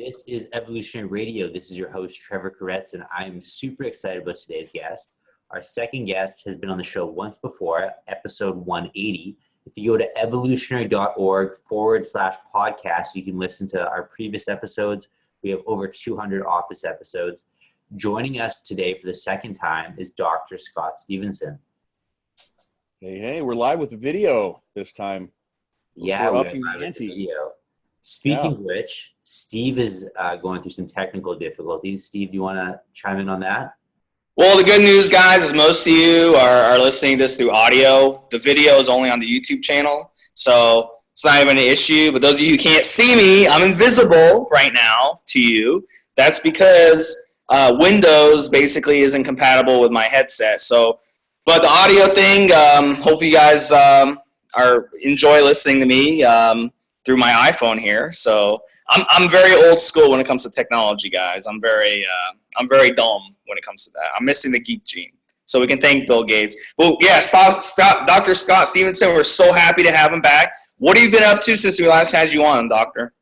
This is Evolutionary Radio. This is your host, Trevor Kouritzin. I'm super excited about today's guest. Our second guest has been on the show once before, episode 180. If you go to evolutionary.org/podcast, you can listen to our previous episodes. We have over 200 office episodes. Joining us today for the second time is Dr. Scott Stevenson. Hey, we're live with video this time. Yeah, we're live with the video. Speaking of which, Steve is going through some technical difficulties. Steve, do you want to chime in on that? Well, the good news, guys, is most of you are listening to this through audio. The video is only on the YouTube channel, so it's not even an issue. But those of you who can't see me, I'm invisible right now to you. That's because Windows basically isn't compatible with my headset. But the audio thing, hopefully you guys enjoy listening to me through my iPhone here. So I'm very old school when it comes to technology, guys. I'm very dumb when it comes to that. I'm missing the geek gene. So we can thank Bill Gates. Well, yeah, Dr. Scott Stevenson, we're so happy to have him back. What have you been up to since we last had you on, Doctor?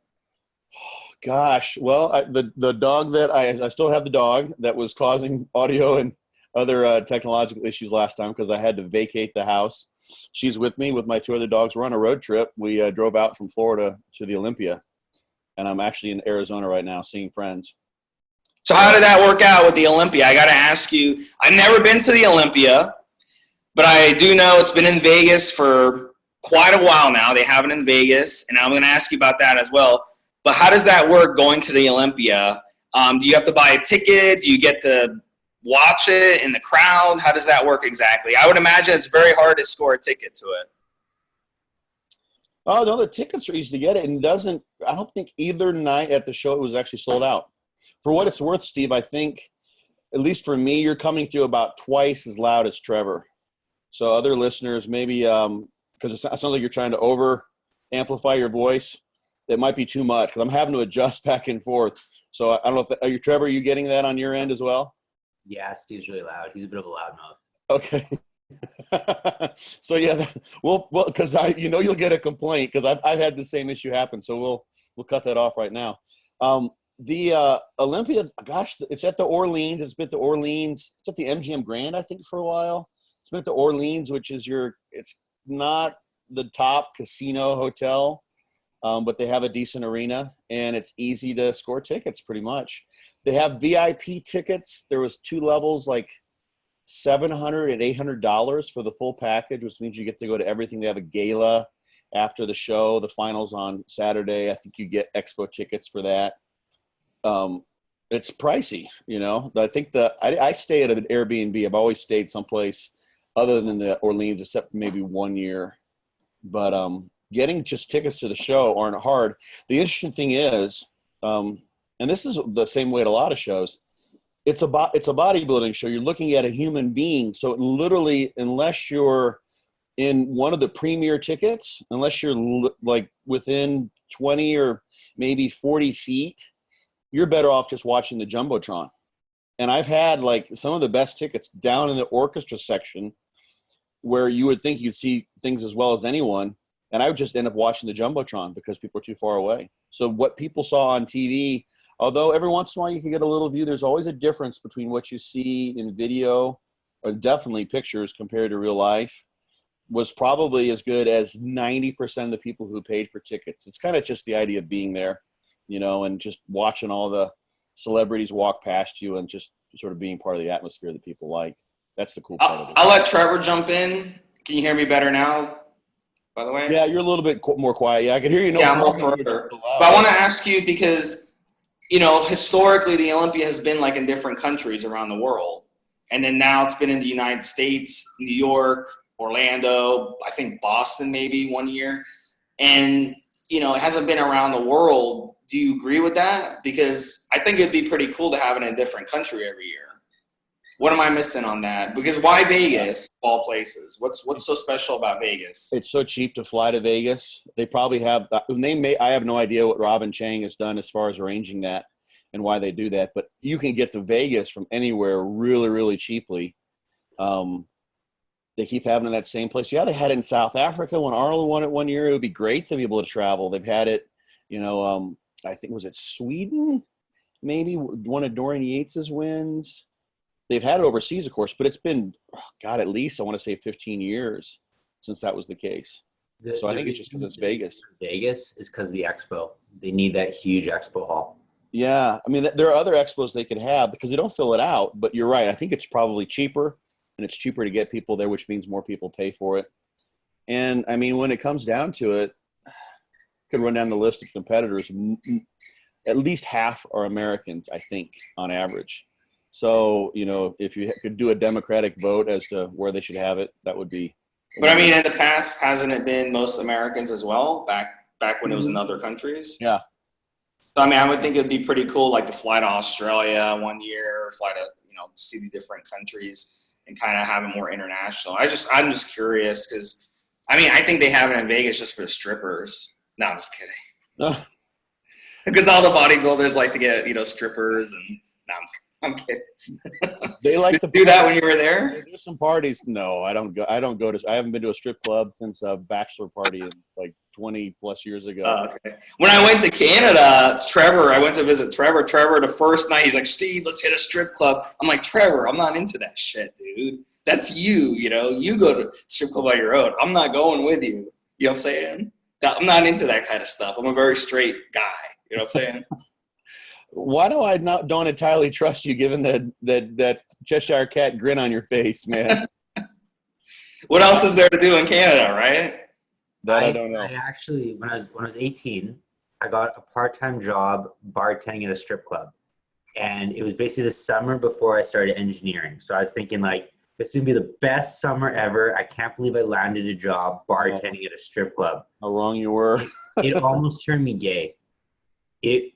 Gosh, well, the dog that I still have the dog that was causing audio and other technological issues last time because I had to vacate the house. She's with me with my two other dogs. We're on a road trip. We drove out from Florida to the Olympia, and I'm actually in Arizona right now seeing friends. So how did that work out with the Olympia? I got to ask you, I've never been to the Olympia, but I do know it's been in Vegas for quite a while now. They have it in Vegas, and I'm going to ask you about that as well. But how does that work going to the Olympia? Do you have to buy a ticket? Do you get to watch it in the crowd? How does that work exactly? I would imagine it's very hard to score a ticket to it. Oh, no, the tickets are easy to get it. And I don't think either night at the show it was actually sold out. For what it's worth, Steve, I think, at least for me, you're coming through about twice as loud as Trevor. So other listeners, maybe because it sounds like you're trying to over-amplify your voice. It might be too much because I'm having to adjust back and forth. So I don't know if Trevor, are you getting that on your end as well? Yeah, Steve's really loud. He's a bit of a loudmouth. Okay. So yeah, well, because you'll get a complaint because I've had the same issue happen. So we'll cut that off right now. The Olympia, gosh, it's at the Orleans. It's been at the Orleans. It's at the MGM Grand, I think, for a while. It's been at the Orleans, which is it's not the top casino hotel, but they have a decent arena, and it's easy to score tickets pretty much. They have VIP tickets. There was two levels, like $700 and $800 for the full package, which means you get to go to everything. They have a gala after the show. The finals on Saturday. I think you get expo tickets for that. It's pricey, I think I stay at an Airbnb. I've always stayed someplace other than the Orleans, except maybe 1 year. But getting just tickets to the show aren't hard. The interesting thing is, and this is the same way at a lot of shows, it's a bodybuilding show. You're looking at a human being. So literally, unless you're in one of the premier tickets, unless you're like within 20 or maybe 40 feet, you're better off just watching the Jumbotron. And I've had like some of the best tickets down in the orchestra section where you would think you'd see things as well as anyone. And I would just end up watching the Jumbotron because people are too far away. So what people saw on TV, although every once in a while you can get a little view, there's always a difference between what you see in video or definitely pictures compared to real life, was probably as good as 90% of the people who paid for tickets. It's kind of just the idea of being there, and just watching all the celebrities walk past you and just sort of being part of the atmosphere that people like. That's the cool part of it. I'll let Trevor jump in. Can you hear me better now, by the way? Yeah, you're a little bit more quiet. Yeah, I can hear you. Yeah, more further. But I want to ask you because, historically the Olympia has been like in different countries around the world. And then now it's been in the United States, New York, Orlando, I think Boston maybe 1 year. And, it hasn't been around the world. Do you agree with that? Because I think it'd be pretty cool to have it in a different country every year. What am I missing on that? Because why Vegas, of all places? What's so special about Vegas? It's so cheap to fly to Vegas. They probably have – I have no idea what Robin Chang has done as far as arranging that and why they do that. But you can get to Vegas from anywhere really, really cheaply. They keep having it in that same place. Yeah, they had it in South Africa when Arnold won it 1 year. It would be great to be able to travel. They've had it, I think, was it Sweden? Maybe one of Dorian Yates's wins. They've had it overseas, of course, but it's been, at least I want to say 15 years since that was the case. So I think it's just because it's Vegas. Vegas is because of the expo. They need that huge expo hall. Yeah. I mean, there are other expos they could have because they don't fill it out, but you're right. I think it's probably cheaper, and it's cheaper to get people there, which means more people pay for it. And, I mean, when it comes down to it, I could run down the list of competitors. At least half are Americans, I think, on average. So, if you could do a democratic vote as to where they should have it, that would be. But I mean, in the past, hasn't it been most Americans as well? Back when it was in other countries. Yeah. So I mean, I would think it'd be pretty cool, like to fly to Australia one year, fly to see the different countries and kind of have it more international. I'm just curious because I mean, I think they have it in Vegas just for the strippers. No, I'm just kidding. Because all the bodybuilders like to get strippers and no, I'm kidding. They like to do that when you were there. There's some parties. No, I don't go. I haven't been to a strip club since a bachelor party like 20 plus years ago. Okay. When I went to Canada, I went to visit Trevor. Trevor, the first night, he's like, Steve, let's hit a strip club. I'm like, Trevor, I'm not into that shit, dude. That's you. You go to strip club on your own. I'm not going with you. You know what I'm saying? I'm not into that kind of stuff. I'm a very straight guy. You know what I'm saying? Why do I don't entirely trust you, given that Cheshire Cat grin on your face, man? What else is there to do in Canada, right? That I don't know. I actually, when I was 18, I got a part-time job bartending at a strip club, and it was basically the summer before I started engineering. So I was thinking, like, this is gonna be the best summer ever. I can't believe I landed a job bartending at a strip club. How wrong you were. It almost turned me gay. I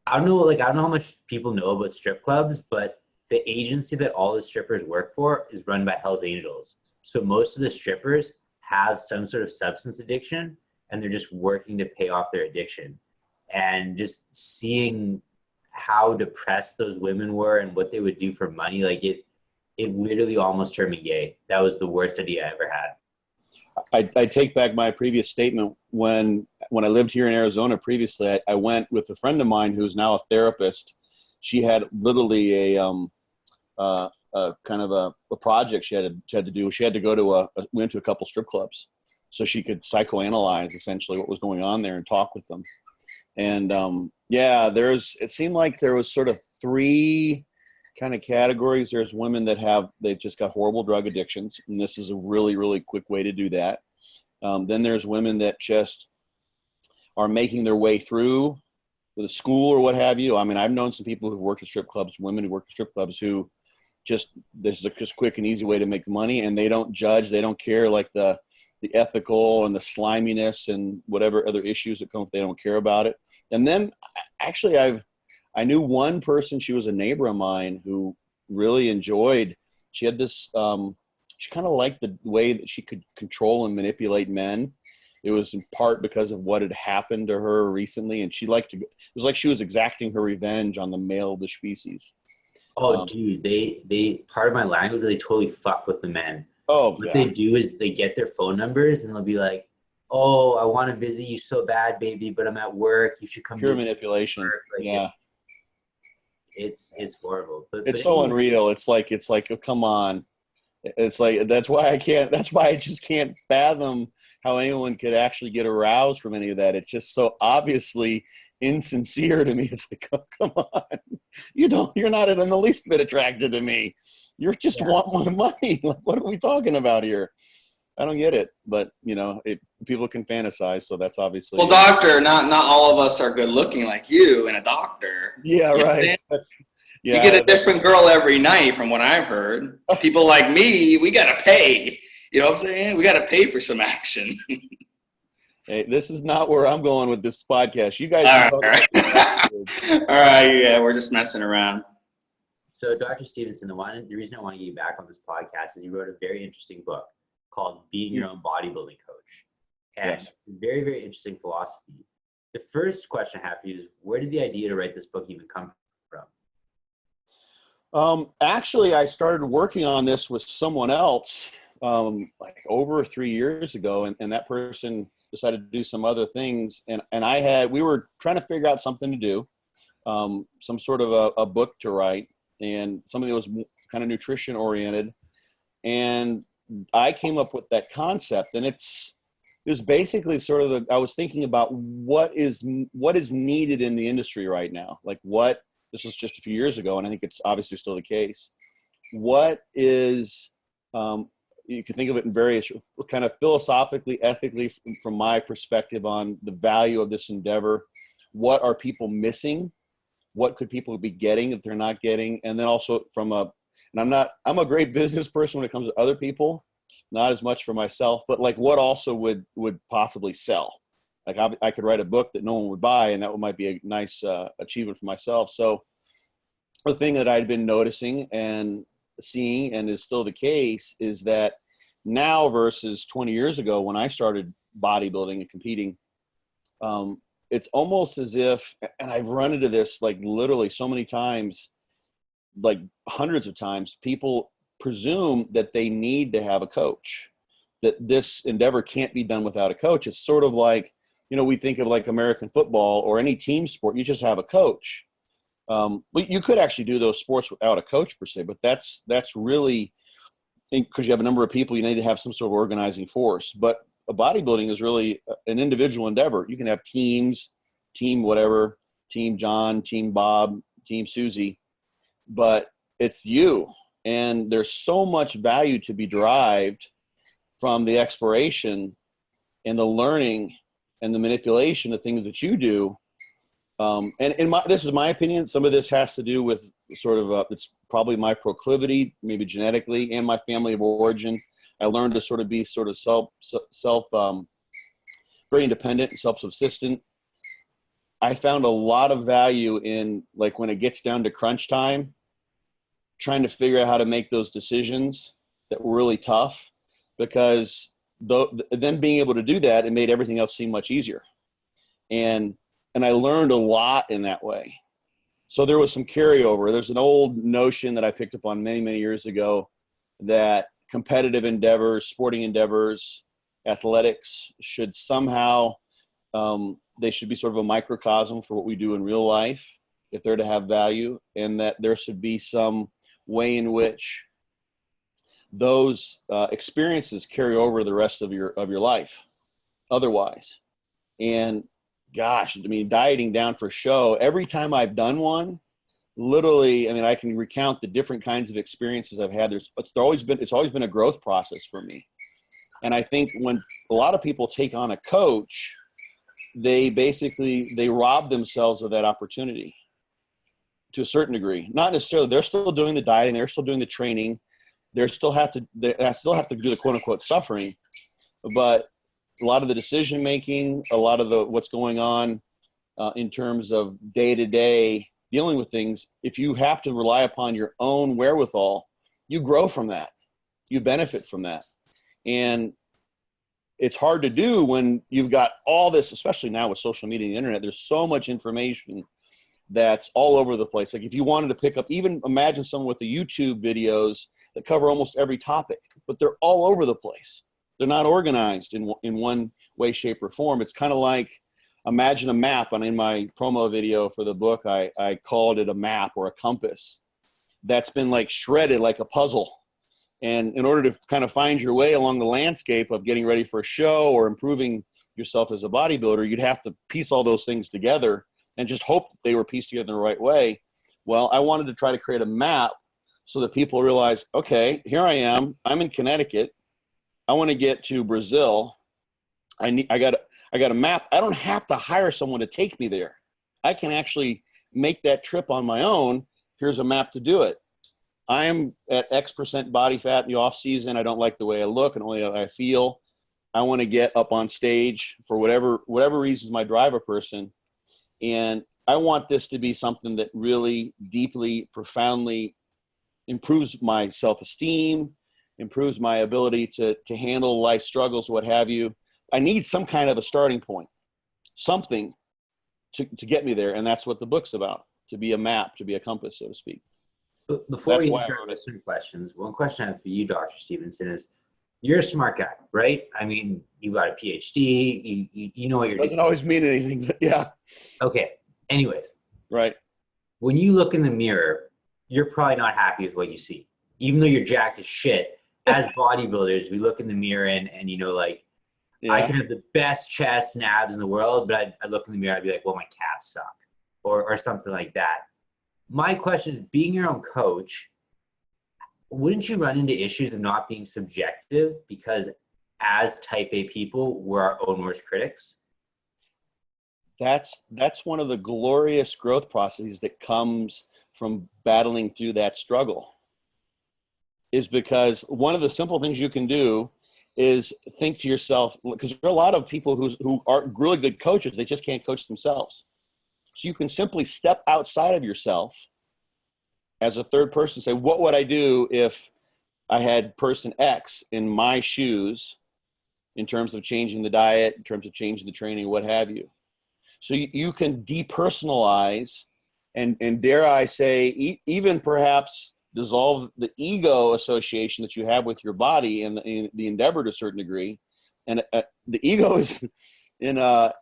don't know how much people know about strip clubs, but the agency that all the strippers work for is run by Hell's Angels. So most of the strippers have some sort of substance addiction, and they're just working to pay off their addiction. And just seeing how depressed those women were and what they would do for money, like it literally almost turned me gay. That was the worst idea I ever had. I take back my previous statement. When I lived here in Arizona previously, I went with a friend of mine who's now a therapist. She had literally a kind of a project she had to do. She had to go to went to a couple strip clubs so she could psychoanalyze essentially what was going on there and talk with them. And it seemed like there was sort of three kind of categories. There's women that they just got horrible drug addictions, and this is a really, really quick way to do that. Then there's women that just are making their way through with a school or what have you. I mean, I've known some people who've worked at strip clubs, women who work at strip clubs who this is a just quick and easy way to make money, and they don't judge, they don't care, like the ethical and the sliminess and whatever other issues that come up, they don't care about it. And then actually I knew one person, she was a neighbor of mine, who really enjoyed, she had this, she kind of liked the way that she could control and manipulate men. It was in part because of what had happened to her recently. And it was like she was exacting her revenge on the male of the species. Oh, dude, they part of my language, they totally fuck with the men. Oh, what they do is they get their phone numbers and they'll be like, oh, I want to visit you so bad, baby, but I'm at work. You should come. Pure manipulation. Like, yeah. It's horrible. But so unreal. It's like, oh, come on. It's like, that's why I just can't fathom how anyone could actually get aroused from any of that. It's just so obviously insincere to me. It's like, oh, come on. You're not in the least bit attracted to me. You just want my money. Like, what are we talking about here? I don't get it, but people can fantasize, so that's obviously. Well, doctor, not all of us are good looking like you and a doctor. Yeah, right. You get a different girl every night, from what I've heard. People like me, we gotta pay. You know what I'm saying? We gotta pay for some action. Hey, this is not where I'm going with this podcast. You guys. All right. All right. Yeah, we're just messing around. So, Dr. Stevenson, the reason I want to get you back on this podcast is you wrote a very interesting book called Being Your Own Bodybuilding Coach. And yes. Very, very interesting philosophy. The first question I have for you is, where did the idea to write this book even come from? Actually, I started working on this with someone else like over 3 years ago. And that person, decided to do some other things. And we were trying to figure out something to do, some sort of a book to write, and something that was kind of nutrition oriented. And I came up with that concept, and it was basically sort of I was thinking about what is needed in the industry right now. Like this was just a few years ago, and I think it's obviously still the case. What is, you can think of it in various kind of philosophically, ethically, from my perspective on the value of this endeavor. What are people missing? What could people be getting that they're not getting? And then also and I'm a great business person when it comes to other people, not as much for myself, but like what also would possibly sell. Like I could write a book that no one would buy, and that might be a nice achievement for myself. So the thing that I'd been noticing and seeing, and is still the case, is that now versus 20 years ago when I started bodybuilding and competing, it's almost as if, and I've run into this like literally so many times, like hundreds of times, people presume that they need to have a coach, that this endeavor can't be done without a coach. It's sort of like, we think of like American football or any team sport, you just have a coach. But you could actually do those sports without a coach per se, but that's really, because you have a number of people, you need to have some sort of organizing force. But bodybuilding is really an individual endeavor. You can have teams, team whatever, team John, team Bob, team Susie, but it's you. And there's so much value to be derived from the exploration and the learning and the manipulation of things that you do. And this is my opinion. Some of this has to do with sort of it's probably my proclivity, maybe genetically, and my family of origin. I learned to sort of be sort of very independent and self-subsistent. I found a lot of value in, like, when it gets down to crunch time, trying to figure out how to make those decisions that were really tough, because then being able to do that, it made everything else seem much easier. And I learned a lot in that way. So there was some carryover. There's an old notion that I picked up on many, many years ago that competitive endeavors, sporting endeavors, athletics should somehow, they should be sort of a microcosm for what we do in real life if they're to have value, and that there should be some way in which those experiences carry over the rest of your life otherwise. And gosh, I mean, dieting down for show, every time I've done one, literally, I mean, I can recount the different kinds of experiences I've had. It's always been a growth process for me. And I think when a lot of people take on a coach, they rob themselves of that opportunity to a certain degree. Not necessarily, they're still doing the dieting, they're still doing the training, they still have to do the quote unquote suffering, but a lot of the decision making, a lot of what's going on in terms of day to day dealing with things, if you have to rely upon your own wherewithal, you grow from that, you benefit from that. And it's hard to do when you've got all this, especially now with social media and the internet. There's so much information that's all over the place. Like if you wanted to pick up, even imagine someone with the YouTube videos that cover almost every topic, but they're all over the place. They're not organized in one way, shape, or form. It's kind of like, imagine a map. And in my promo video for the book, I called it a map or a compass that's been like shredded like a puzzle. And in order to kind of find your way along the landscape of getting ready for a show or improving yourself as a bodybuilder, you'd have to piece all those things together and just hope that they were pieced together in the right way. Well, I wanted to try to create a map so that people realize, okay, here I am. I'm in Connecticut. I want to get to Brazil. I got a map. I don't have to hire someone to take me there. I can actually make that trip on my own. Here's a map to do it. I'm at X% body fat in the off season. I don't like the way I look and only how I feel. I want to get up on stage for whatever reasons my drive a person. And I want this to be something that really deeply, profoundly improves my self-esteem, improves my ability to handle life struggles, what have you. I need some kind of a starting point, something to get me there. And that's what the book's about, to be a map, to be a compass, so to speak. Before we start listener questions, one question I have for you, Dr. Stevenson, is, You're a smart guy, right? I mean, you got a PhD. You know what you're doing. Doesn't always mean anything, but yeah. Okay. Anyways, Right. when you look in the mirror, you're probably not happy with what you see, even though you're jacked as shit. As bodybuilders, we look in the mirror and you know, like, I Yeah. can have the best chest and abs in the world, but I'd look in the mirror, I'd be like, well, my calves suck, or something like that. My question is, being your own coach, wouldn't you run into issues of not being subjective? Because as type A people, we're our own worst critics. That's one of the glorious growth processes that comes from battling through that struggle, is because one of the simple things you can do is think to yourself, because there are a lot of people who are really good coaches, they just can't coach themselves. So you can simply step outside of yourself as a third person, say, what would I do if I had person X in my shoes in terms of changing the diet, in terms of changing the training, what have you. So you can depersonalize and dare I say, even perhaps dissolve the ego association that you have with your body and the endeavor to a certain degree. And the ego is in a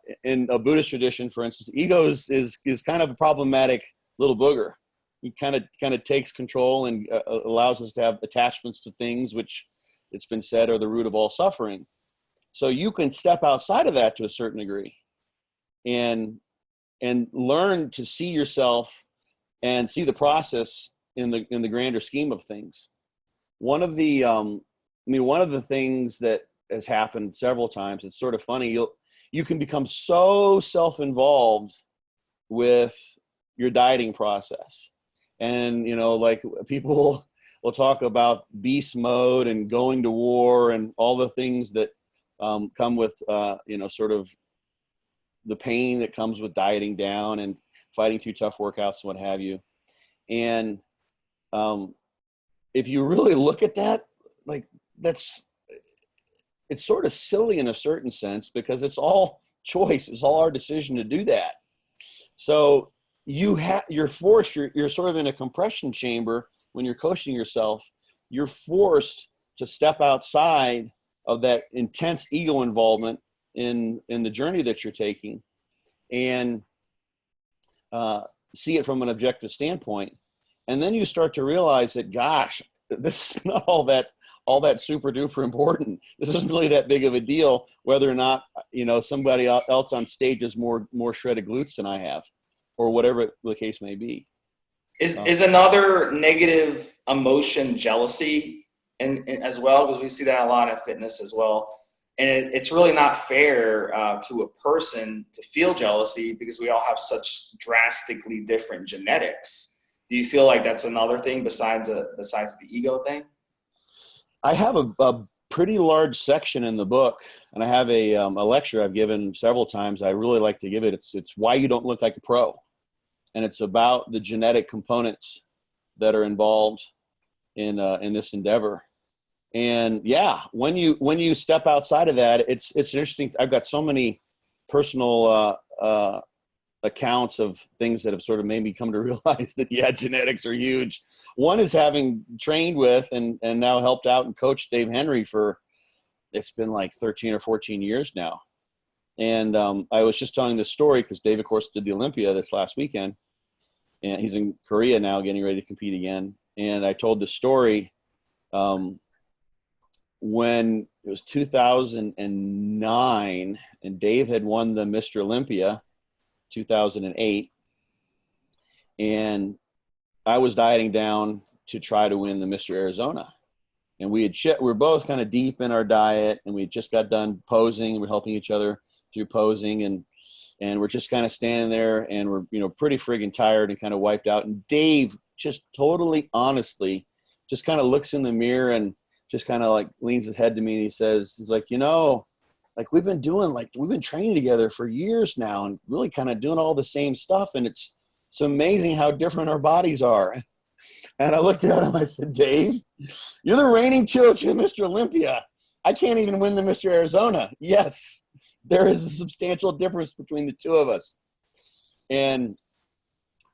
Buddhist tradition, for instance, ego is kind of a problematic little booger. He kind of takes control and allows us to have attachments to things, which it's been said are the root of all suffering. So you can step outside of that to a certain degree and learn to see yourself and see the process in the grander scheme of things. One of the things that has happened several times, it's sort of funny, you can become so self-involved with your dieting process. And, you know, like people will talk about beast mode and going to war and all the things that come with, sort of the pain that comes with dieting down and fighting through tough workouts and what have you. And if you really look at that, like it's sort of silly in a certain sense, because it's all choice. It's all our decision to do that. So you're forced, you're sort of in a compression chamber when you're coaching yourself. You're forced to step outside of that intense ego involvement in the journey that you're taking and see it from an objective standpoint. And then you start to realize that, gosh, this is not all that super duper important. This isn't really that big of a deal, whether or not, somebody else on stage has more shredded glutes than I have, or whatever the case may be. Is another negative emotion jealousy, and as well, because we see that a lot in fitness as well. And it's really not fair to a person to feel jealousy, because we all have such drastically different genetics. Do you feel like that's another thing besides the ego thing? I have a pretty large section in the book, and I have a lecture I've given several times. I really like to give it. It's why you don't look like a pro, and it's about the genetic components that are involved in this endeavor. And yeah, when you step outside of that, it's interesting. I've got so many personal accounts of things that have sort of made me come to realize that, yeah, genetics are huge. One is having trained with and now helped out and coached Dave Henry for, it's been like 13 or 14 years now. And I was just telling this story because Dave, of course, did the Olympia this last weekend, and he's in Korea now getting ready to compete again. And I told the story when it was 2009 and Dave had won the Mr. Olympia 2008, and I was dieting down to try to win the Mr. Arizona. And we were both kind of deep in our diet, and we just got done posing. We're helping each other through posing, and we're just kind of standing there, and we're pretty friggin' tired and kind of wiped out. And Dave just totally honestly just kind of looks in the mirror and just kind of like leans his head to me, and he's like, like we've been training together for years now and really kind of doing all the same stuff. And it's amazing how different our bodies are. And I looked at him, I said, Dave, you're the reigning champion of Mr. Olympia. I can't even win the Mr. Arizona. Yes, there is a substantial difference between the two of us. And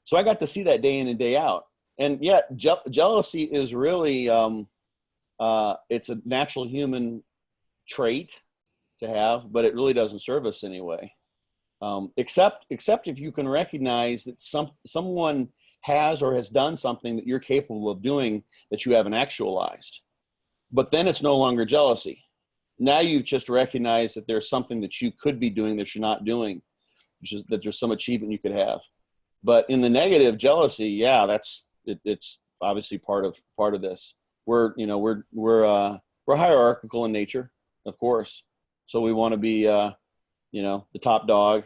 so I got to see that day in and day out. And yet jealousy is really, It's a natural human trait to have, but it really doesn't serve us anyway. Except if you can recognize that someone has or has done something that you're capable of doing that you haven't actualized. But then it's no longer jealousy. Now you've just recognized that there's something that you could be doing that you're not doing, which is that there's some achievement you could have. But in the negative, jealousy, yeah, it's obviously part of this. We're hierarchical in nature, of course. So we want to be the top dog.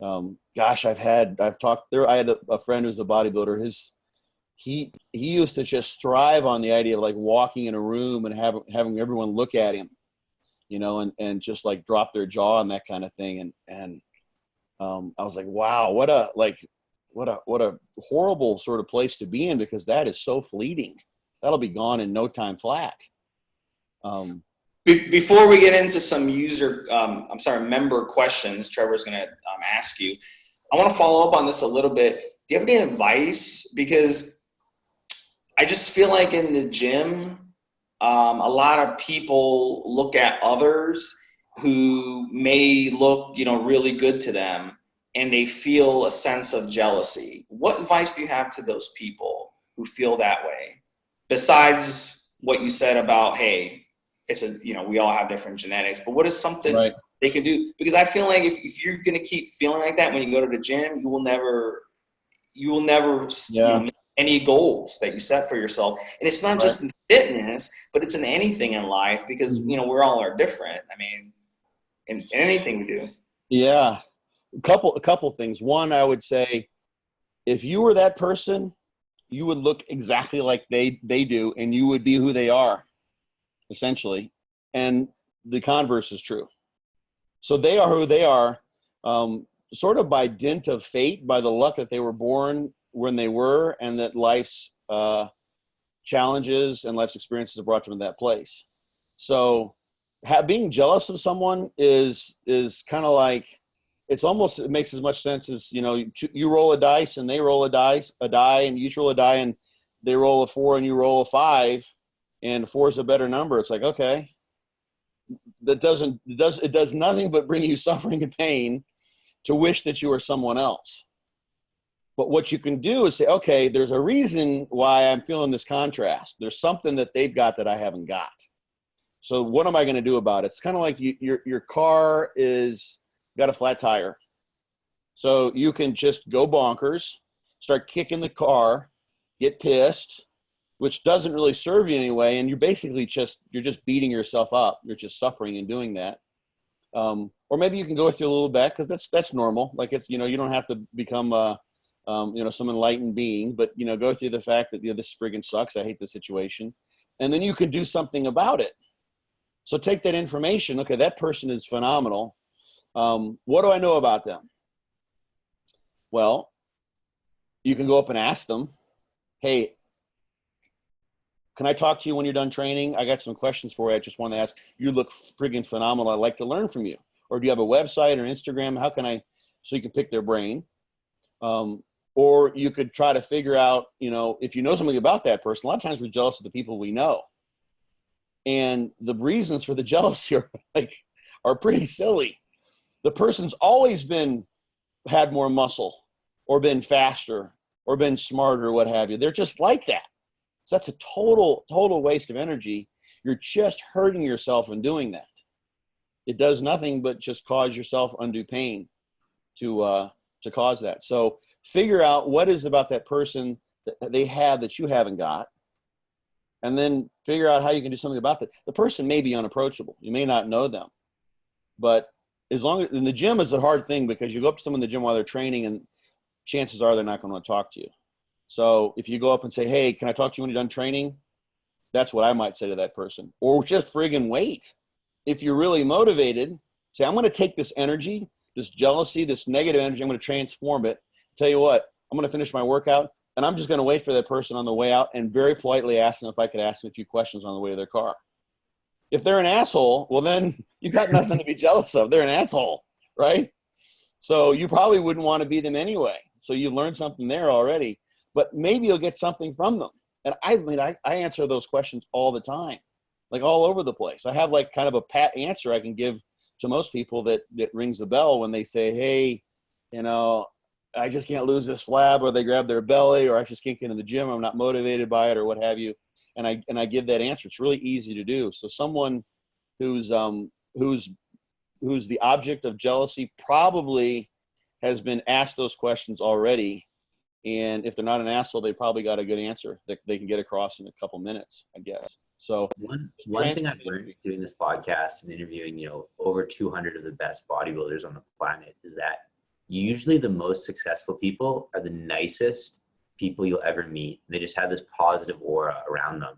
Gosh, I had a friend who's a bodybuilder. He used to just thrive on the idea of like walking in a room and having everyone look at him, and just like drop their jaw and that kind of thing. And I was like, wow, what a horrible sort of place to be in, because that is so fleeting. That'll be gone in no time flat. Before we get into some member questions, Trevor's going to ask you. I want to follow up on this a little bit. Do you have any advice? Because I just feel like in the gym, a lot of people look at others who may look, really good to them, and they feel a sense of jealousy. What advice do you have to those people who feel that way? Besides what you said about, hey, we all have different genetics, but what is something they can do? Because I feel like if you're going to keep feeling like that when you go to the gym, you will never make any goals that you set for yourself. And it's not just in fitness, but it's in anything in life, because, we're all are different. I mean, in anything we do. Yeah. A couple things. One, I would say, if you were that person, you would look exactly like they do, and you would be who they are, essentially. And the converse is true. So they are who they are, sort of by dint of fate, by the luck that they were born when they were, and that life's challenges and life's experiences have brought them to that place. So being jealous of someone is kind of like, it makes as much sense as, you roll a dice and they roll a die, and you each roll a die, and they roll a 4 and you roll a 5, and 4 is a better number. It's like, okay, it does nothing but bring you suffering and pain to wish that you were someone else. But what you can do is say, okay, there's a reason why I'm feeling this contrast. There's something that they've got that I haven't got. So what am I going to do about it? It's kind of like your car is got a flat tire. So you can just go bonkers, start kicking the car, get pissed, which doesn't really serve you anyway. And you're basically just beating yourself up. You're just suffering in doing that. Or maybe you can go through a little bit, because that's normal. Like, it's, you don't have to become some enlightened being, but, go through the fact that, this friggin' sucks. I hate the situation. And then you can do something about it. So take that information. Okay, that person is phenomenal. What do I know about them? Well, you can go up and ask them, hey, can I talk to you when you're done training? I got some questions for you. I just want to ask. You look friggin' phenomenal. I'd like to learn from you. Or do you have a website or Instagram? How can I, so you can pick their brain. Or you could try to figure out, if you know something about that person. A lot of times we're jealous of the people we know. And the reasons for the jealousy are pretty silly. The person's always had more muscle, or been faster, or been smarter, what have you. They're just like that. So that's a total waste of energy. You're just hurting yourself in doing that. It does nothing but just cause yourself undue pain to cause that. So figure out what is about that person that they have that you haven't got, and then figure out how you can do something about that. The person may be unapproachable. You may not know them, but as long as in the gym is a hard thing, because you go up to someone in the gym while they're training, and chances are they're not going to talk to you. So if you go up and say, hey, can I talk to you when you're done training? That's what I might say to that person. Or just friggin' wait. If you're really motivated, say, I'm going to take this energy, this jealousy, this negative energy, I'm going to transform it. Tell you what, I'm going to finish my workout, and I'm just going to wait for that person on the way out and very politely ask them if I could ask them a few questions on the way to their car. If they're an asshole, well, then you got nothing to be jealous of. They're an asshole, right? So you probably wouldn't want to be them anyway. So you learned something there already, but maybe you'll get something from them. And I mean, I answer those questions all the time, like all over the place. I have like kind of a pat answer I can give to most people that rings the bell when they say, hey, you know, I just can't lose this flab, or they grab their belly, or I just can't get in the gym. I'm not motivated by it, or what have you. And I give that answer. It's really easy to do. So someone who's the object of jealousy probably has been asked those questions already. And if they're not an asshole, they probably got a good answer that they can get across in a couple minutes, I guess. So one thing I've learned doing this podcast and interviewing, over 200 of the best bodybuilders on the planet is that usually the most successful people are the nicest people you'll ever meet. They just have this positive aura around them.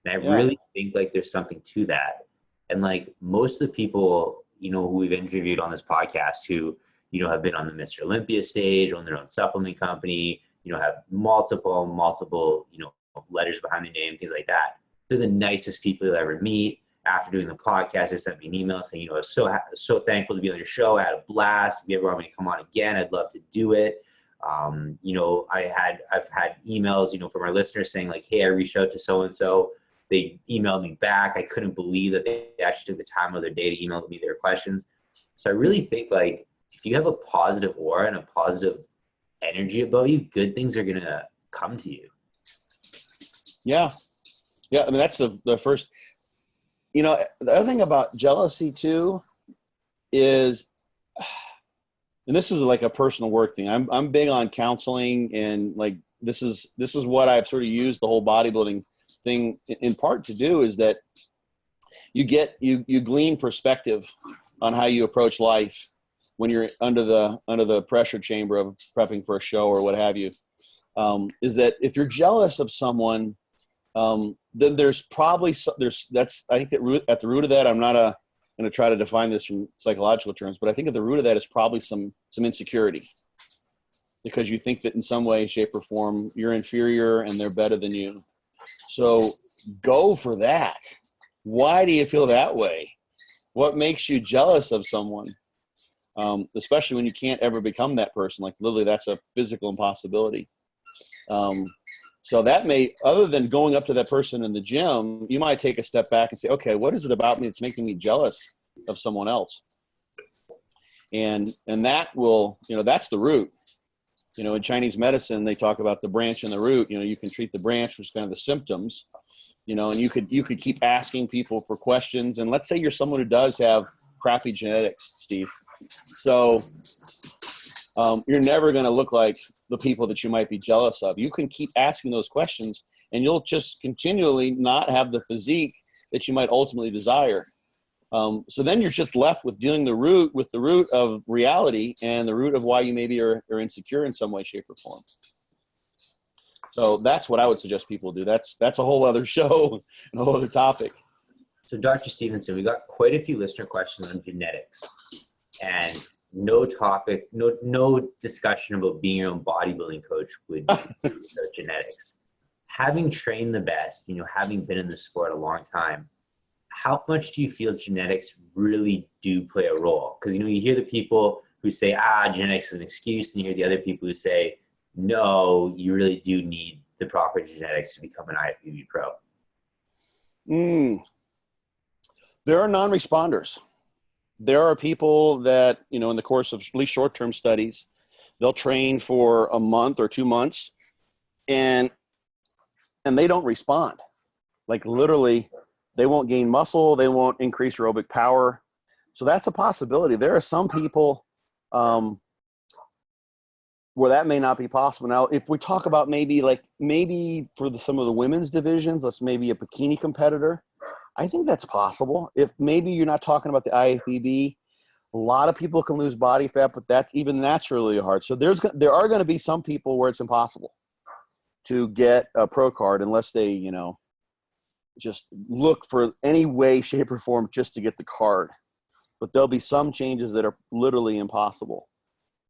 And I really think like there's something to that. And like most of the people, who we've interviewed on this podcast who, have been on the Mr. Olympia stage, own their own supplement company, have multiple, letters behind their name, things like that. They're the nicest people you'll ever meet. After doing the podcast, they sent me an email saying, I was so thankful to be on your show. I had a blast. If you ever want me to come on again, I'd love to do it. I've had emails, from our listeners saying like, hey, I reached out to so-and-so. They emailed me back. I couldn't believe that they actually took the time of their day to email me their questions. So I really think like if you have a positive aura and a positive energy about you, good things are going to come to you. Yeah. I mean, that's the first, the other thing about jealousy too is, and this is like a personal work thing. I'm big on counseling, and like, this is what I've sort of used the whole bodybuilding thing in part to do, is that you glean perspective on how you approach life when you're under the pressure chamber of prepping for a show or what have you. Is that if you're jealous of someone, then there's probably I think that at the root of that, I'm not going to try to define this from psychological terms, but I think at the root of that is probably some insecurity, because you think that in some way, shape, or form you're inferior and they're better than you. So go for that. Why do you feel that way? What makes you jealous of someone? Especially when you can't ever become that person. Like literally, that's a physical impossibility. So that may, other than going up to that person in the gym, you might take a step back and say, okay, what is it about me that's making me jealous of someone else? And that will, that's the root. In Chinese medicine, they talk about the branch and the root. You can treat the branch, which is kind of the symptoms, and you could keep asking people for questions. And let's say you're someone who does have crappy genetics, Steve. So you're never going to look like the people that you might be jealous of. You can keep asking those questions, and you'll just continually not have the physique that you might ultimately desire. So then you're just left with dealing with the root of reality and the root of why you maybe are insecure in some way, shape, or form. So that's what I would suggest people do. That's a whole other show and a whole other topic. So Dr. Stevenson, we got quite a few listener questions on genetics, and no discussion about being your own bodybuilding coach would be genetics. Having trained the best, having been in the sport a long time, how much do you feel genetics really do play a role? Because, you hear the people who say, genetics is an excuse, and you hear the other people who say, no, you really do need the proper genetics to become an IFBB pro. There are non-responders. There are people that, in the course of at least short-term studies, they'll train for a month or 2 months and they don't respond. Like literally, they won't gain muscle. They won't increase aerobic power. So that's a possibility. There are some people where that may not be possible. Now, if we talk about maybe for some of the women's divisions, let's maybe a bikini competitor, I think that's possible. If maybe you're not talking about the IFBB, a lot of people can lose body fat, but that's really hard. So there are going to be some people where it's impossible to get a pro card unless they, just look for any way, shape, or form just to get the card. But there'll be some changes that are literally impossible.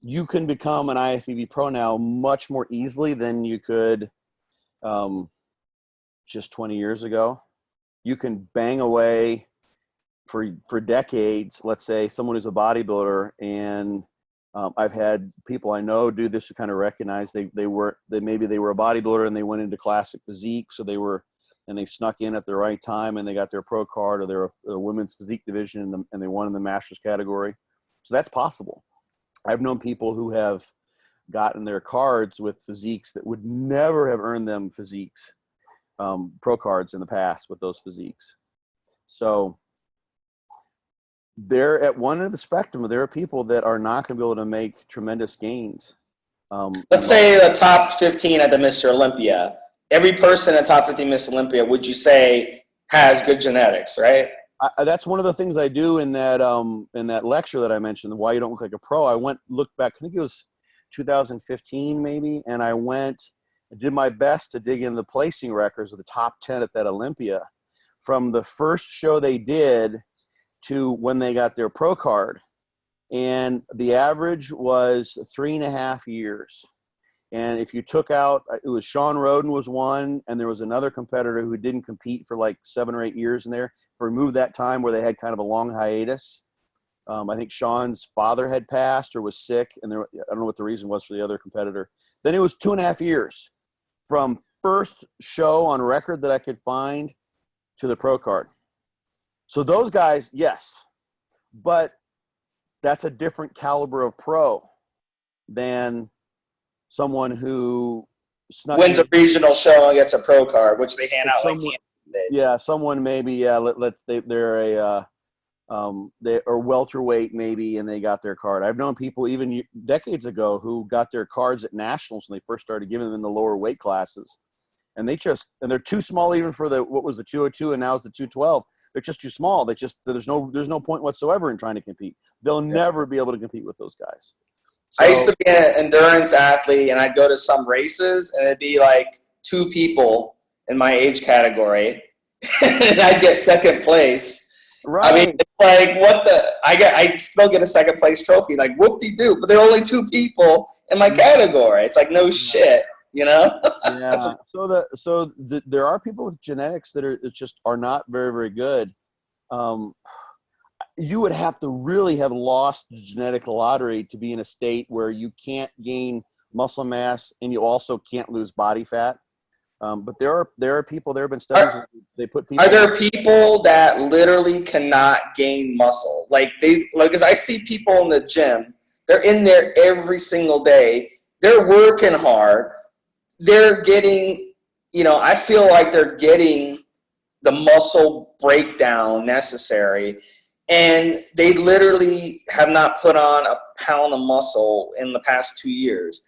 You can become an IFBB pro now much more easily than you could just 20 years ago. You can bang away for decades, let's say someone who's a bodybuilder, and I've had people I know do this to kind of recognize maybe they were a bodybuilder and they went into classic physique, so they snuck in at the right time and they got their pro card, or they're a women's physique division and they won in the masters category. So that's possible. I've known people who have gotten their cards with physiques that would never have earned them physiques, pro cards in the past with those physiques. So they're at one end of the spectrum. There are people that are not going to be able to make tremendous gains. Let's say the top 15 at the Mr. Olympia. Every person at top 15 Miss Olympia, would you say, has good genetics, right? That's one of the things I do in that lecture that I mentioned, Why You Don't Look Like a Pro. I looked back, I think it was 2015 maybe, and I did my best to dig in the placing records of the top 10 at that Olympia from the first show they did to when they got their pro card. And the average was 3.5 years. And if you took out, it was Sean Roden was one, and there was another competitor who didn't compete for like 7 or 8 years in there. If you remove that time where they had kind of a long hiatus, I think Sean's father had passed or was sick, and I don't know what the reason was for the other competitor. Then it was 2.5 years from first show on record that I could find to the pro card. So those guys, yes, but that's a different caliber of pro than someone who wins a regional show and gets a pro card, which they hand out like candy. Yeah, someone maybe they're welterweight maybe, and they got their card. I've known people even decades ago who got their cards at nationals when they first started giving them in the lower weight classes, and they're too small even for what was the 202 and now it's the 212. They're just too small. There's no point whatsoever in trying to compete. They'll never be able to compete with those guys. So, I used to be an endurance athlete, and I'd go to some races, and it'd be like 2 people in my age category, and I'd get second place. Right. I mean, it's like, I still get a second place trophy, like whoop-de-doo, but there are only 2 people in my category. It's like, no shit, you know? Yeah. There are people with genetics that are not very, very good. You would have to really have lost the genetic lottery to be in a state where you can't gain muscle mass and you also can't lose body fat. But there are people. There have been studies where they put people. Are there people that literally cannot gain muscle? As I see people in the gym, they're in there every single day. They're working hard. They're getting, I feel like they're getting the muscle breakdown necessary. And they literally have not put on a pound of muscle in the past 2 years.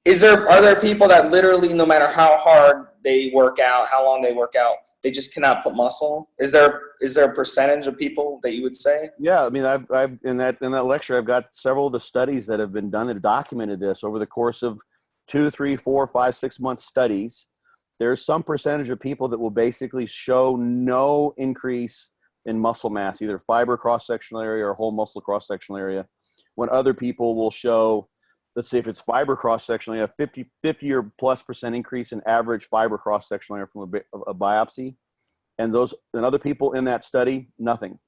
Are there people that literally, no matter how hard they work out, how long they work out, they just cannot put muscle? Is there a percentage of people that you would say? Yeah, I mean, I've in that lecture, I've got several of the studies that have been done that have documented this over the course of 2, 3, 4, 5, 6 month studies. There's some percentage of people that will basically show no increase in muscle mass, either fiber cross-sectional area or whole muscle cross-sectional area, when other people will show, let's say if it's fiber cross-sectional area, 50 or plus % increase in average fiber cross-sectional area from a biopsy, and other people in that study, nothing.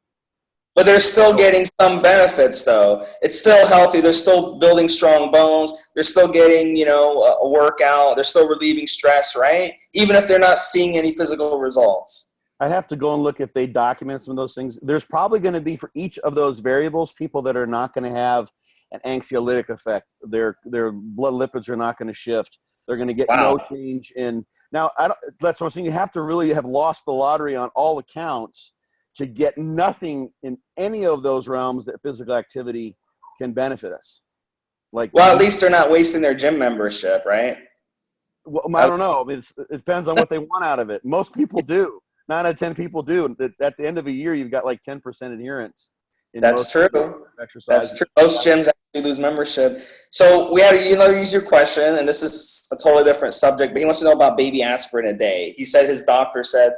But they're still getting some benefits, though. It's still healthy. They're still building strong bones. They're still getting, a workout. They're still relieving stress, right? Even if they're not seeing any physical results. I'd have to go and look if they document some of those things. There's probably going to be, for each of those variables, people that are not going to have an anxiolytic effect. Their blood lipids are not going to shift. They're going to get no change in. Now, that's what I'm saying. You have to really have lost the lottery on all accounts to get nothing in any of those realms that physical activity can benefit us. At least they're not wasting their gym membership, right? Well, I don't know. It depends on what they want out of it. Most people do. 9 out of 10 people do. At the end of a year, you've got like 10% adherence. That's true. Exercise. That's true. Most gyms actually lose membership. So we had a user question, and this is a totally different subject, but he wants to know about baby aspirin a day. He said his doctor said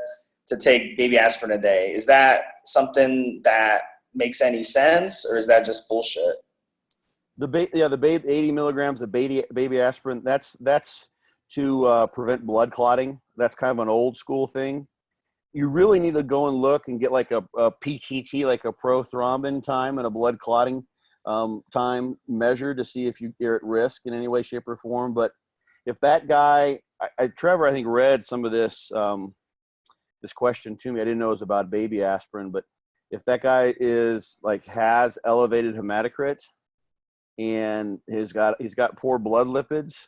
to take baby aspirin a day. Is that something that makes any sense, or is that just bullshit? The 80 milligrams of baby aspirin, that's to prevent blood clotting. That's kind of an old school thing. You really need to go and look and get like a PTT, like a prothrombin time and a blood clotting time measured to see if you're at risk in any way, shape, or form. But if that guy, Trevor, I think read some of this this question to me. I didn't know it was about baby aspirin, but if that guy has elevated hematocrit and he's got poor blood lipids,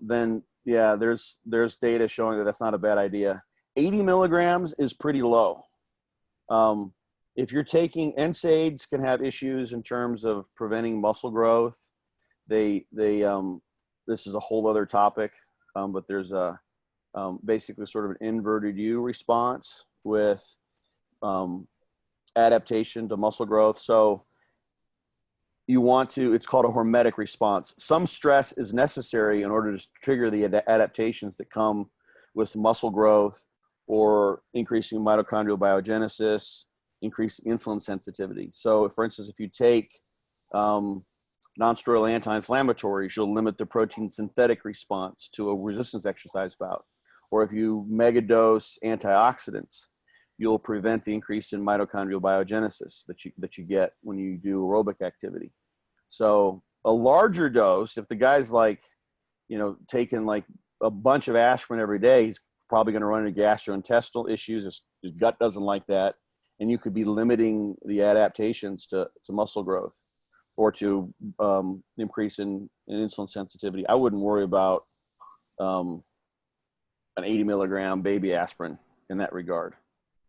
then yeah, there's data showing that that's not a bad idea. 80 milligrams is pretty low. If you're taking NSAIDs, can have issues in terms of preventing muscle growth. This is a whole other topic, but there's basically sort of an inverted U response with adaptation to muscle growth. So it's called a hormetic response. Some stress is necessary in order to trigger the adaptations that come with muscle growth or increasing mitochondrial biogenesis, increasing insulin sensitivity. So for instance, if you take non-steroidal anti-inflammatories, you'll limit the protein synthetic response to a resistance exercise bout. Or if you megadose antioxidants, you'll prevent the increase in mitochondrial biogenesis that you get when you do aerobic activity. So a larger dose, if the guy's taking a bunch of aspirin every day, he's probably going to run into gastrointestinal issues. His gut doesn't like that. And you could be limiting the adaptations to muscle growth or to increase in insulin sensitivity. I wouldn't worry about an 80 milligram baby aspirin in that regard.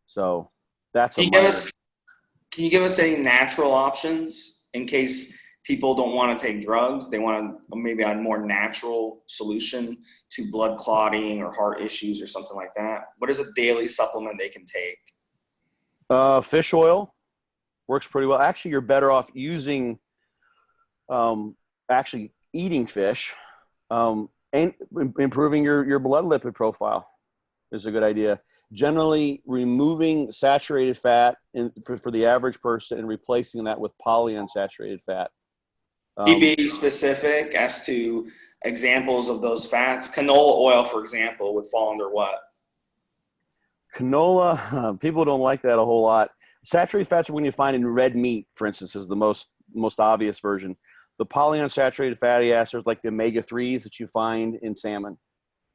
So that's Can you give us any natural options in case people don't want to take drugs? They want to maybe a more natural solution to blood clotting or heart issues or something like that. What is a daily supplement they can take? Fish oil works pretty well. Actually, you're better off using, actually eating fish, and improving your blood lipid profile is a good idea. Generally, removing saturated fat for the average person and replacing that with polyunsaturated fat. Can you be specific as to examples of those fats? Canola oil, for example, would fall under what? Canola, people don't like that a whole lot. Saturated fats are when you find in red meat, for instance, is the most obvious version. The polyunsaturated fatty acids, like the omega-3s that you find in salmon.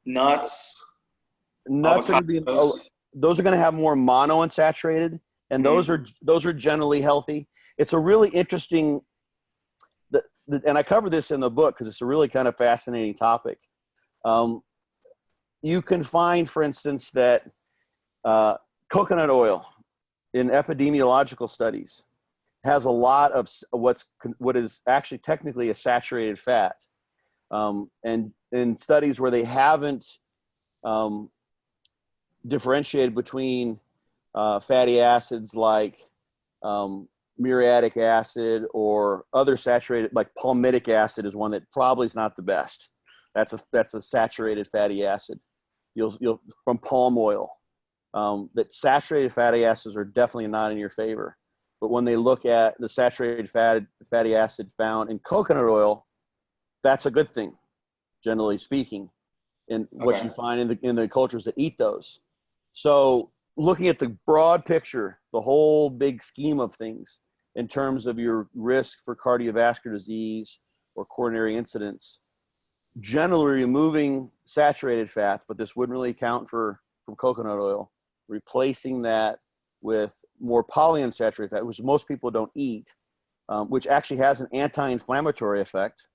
Nuts Nuts are those are going to have more monounsaturated, and those are generally healthy. It's a really interesting, and I cover this in the book because it's a really kind of fascinating topic. You can find, for instance, that coconut oil in epidemiological studies has a lot of what is actually technically a saturated fat. And in studies where they haven't differentiated between fatty acids like muriatic acid or other saturated, like palmitic acid is one that probably is not the best. That's a saturated fatty acid. You'll from palm oil. That saturated fatty acids are definitely not in your favor. But when they look at the saturated fatty acid found in coconut oil, that's a good thing, generally speaking, in what you find in the cultures that eat those. So looking at the broad picture, the whole big scheme of things in terms of your risk for cardiovascular disease or coronary incidents, generally removing saturated fats, but this wouldn't really account from coconut oil, replacing that with more polyunsaturated fat, which most people don't eat, which actually has an anti-inflammatory effect.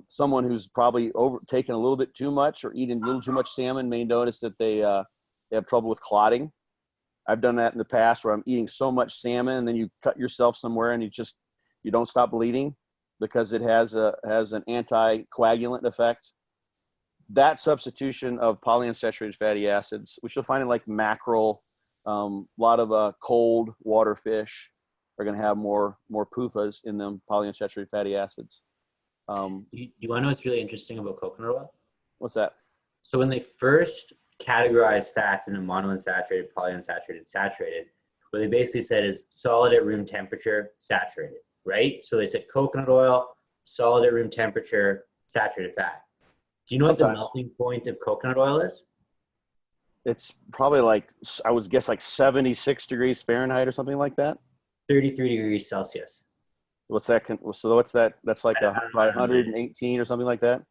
Someone who's probably taken a little bit too much or eating a little too much salmon may notice that they have trouble with clotting. I've done that in the past where I'm eating so much salmon and then you cut yourself somewhere and you don't stop bleeding because it has an anticoagulant effect. That substitution of polyunsaturated fatty acids, which you'll find in like mackerel, a lot of cold water fish are going to have more PUFAs in them, polyunsaturated fatty acids. You want to know what's really interesting about coconut oil? What's that? So when they first categorized fats into monounsaturated, polyunsaturated, saturated, what they basically said is solid at room temperature, saturated, right? So they said coconut oil, solid at room temperature, saturated fat. Do you know what the melting point of coconut oil is? It's probably I would guess 76 degrees Fahrenheit or something like that. 33 degrees Celsius. What's that? So what's that? That's like I don't know. 118 or something like that.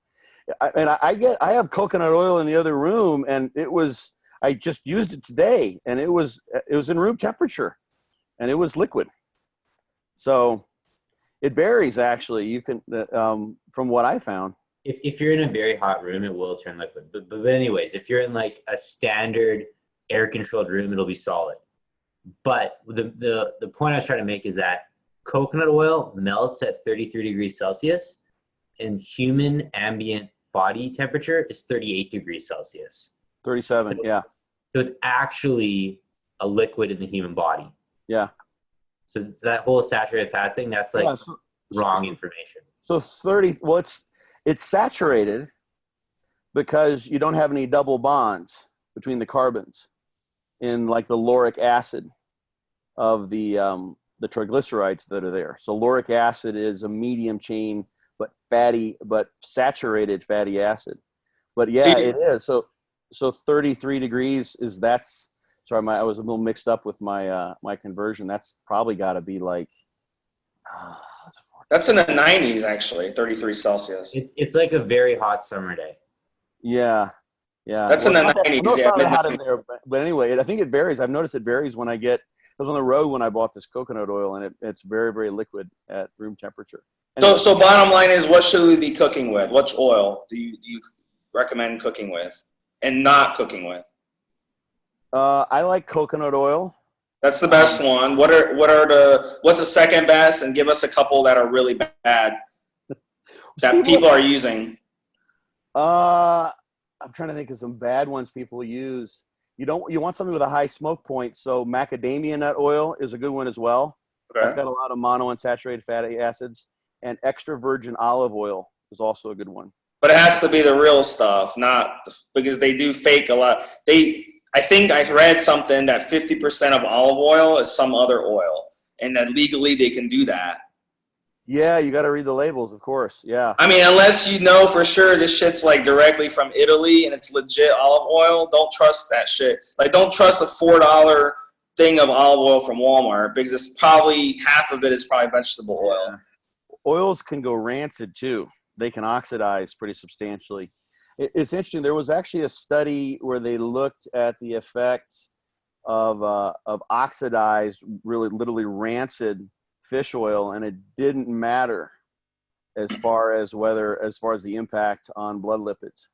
I have coconut oil in the other room, and I just used it today, and it was in room temperature, and it was liquid. So it varies, actually. You can from what I found. If you're in a very hot room, it will turn liquid. But anyways, if you're in like a standard air controlled room, it'll be solid. But the point I was trying to make is that coconut oil melts at 33 degrees Celsius, and human ambient body temperature is 38 degrees Celsius. 37, yeah. So it's actually a liquid in the human body. Yeah. So it's that whole saturated fat thing, that's like wrong information. So 30, well, it's saturated because you don't have any double bonds between the carbons in like the lauric acid of the triglycerides that are there. So lauric acid is a medium chain but saturated fatty acid. But yeah, it is. So 33 degrees is sorry, I was a little mixed up with my my conversion. That's probably got to be like that's in the 90s actually, 33 Celsius. It's like a very hot summer day. Yeah. That's in the 90s. It's not that hot in there, but anyway, I think it varies. I've noticed it varies when I was on the road when I bought this coconut oil, and it's very, very liquid at room temperature. So bottom line is, what should we be cooking with? Which oil do you recommend cooking with and not cooking with? I like coconut oil. That's the best one. What's the second best? And give us a couple that are really bad that people are using. I'm trying to think of some bad ones people use. You want something with a high smoke point, so macadamia nut oil is a good one as well. Okay. That's got a lot of monounsaturated fatty acids, and extra virgin olive oil is also a good one. But it has to be the real stuff, because they do fake a lot. I think I read something that 50% of olive oil is some other oil, and that legally they can do that. Yeah, you got to read the labels, of course. Yeah. I mean, unless you know for sure this shit's like directly from Italy and it's legit olive oil, don't trust that shit. Like, don't trust a $4 thing of olive oil from Walmart, because it's probably half of it is probably vegetable oil. Yeah. Oils can go rancid too. They can oxidize pretty substantially. It's interesting. There was actually a study where they looked at the effect of oxidized, really literally rancid fish oil, and it didn't matter as far as the impact on blood lipids,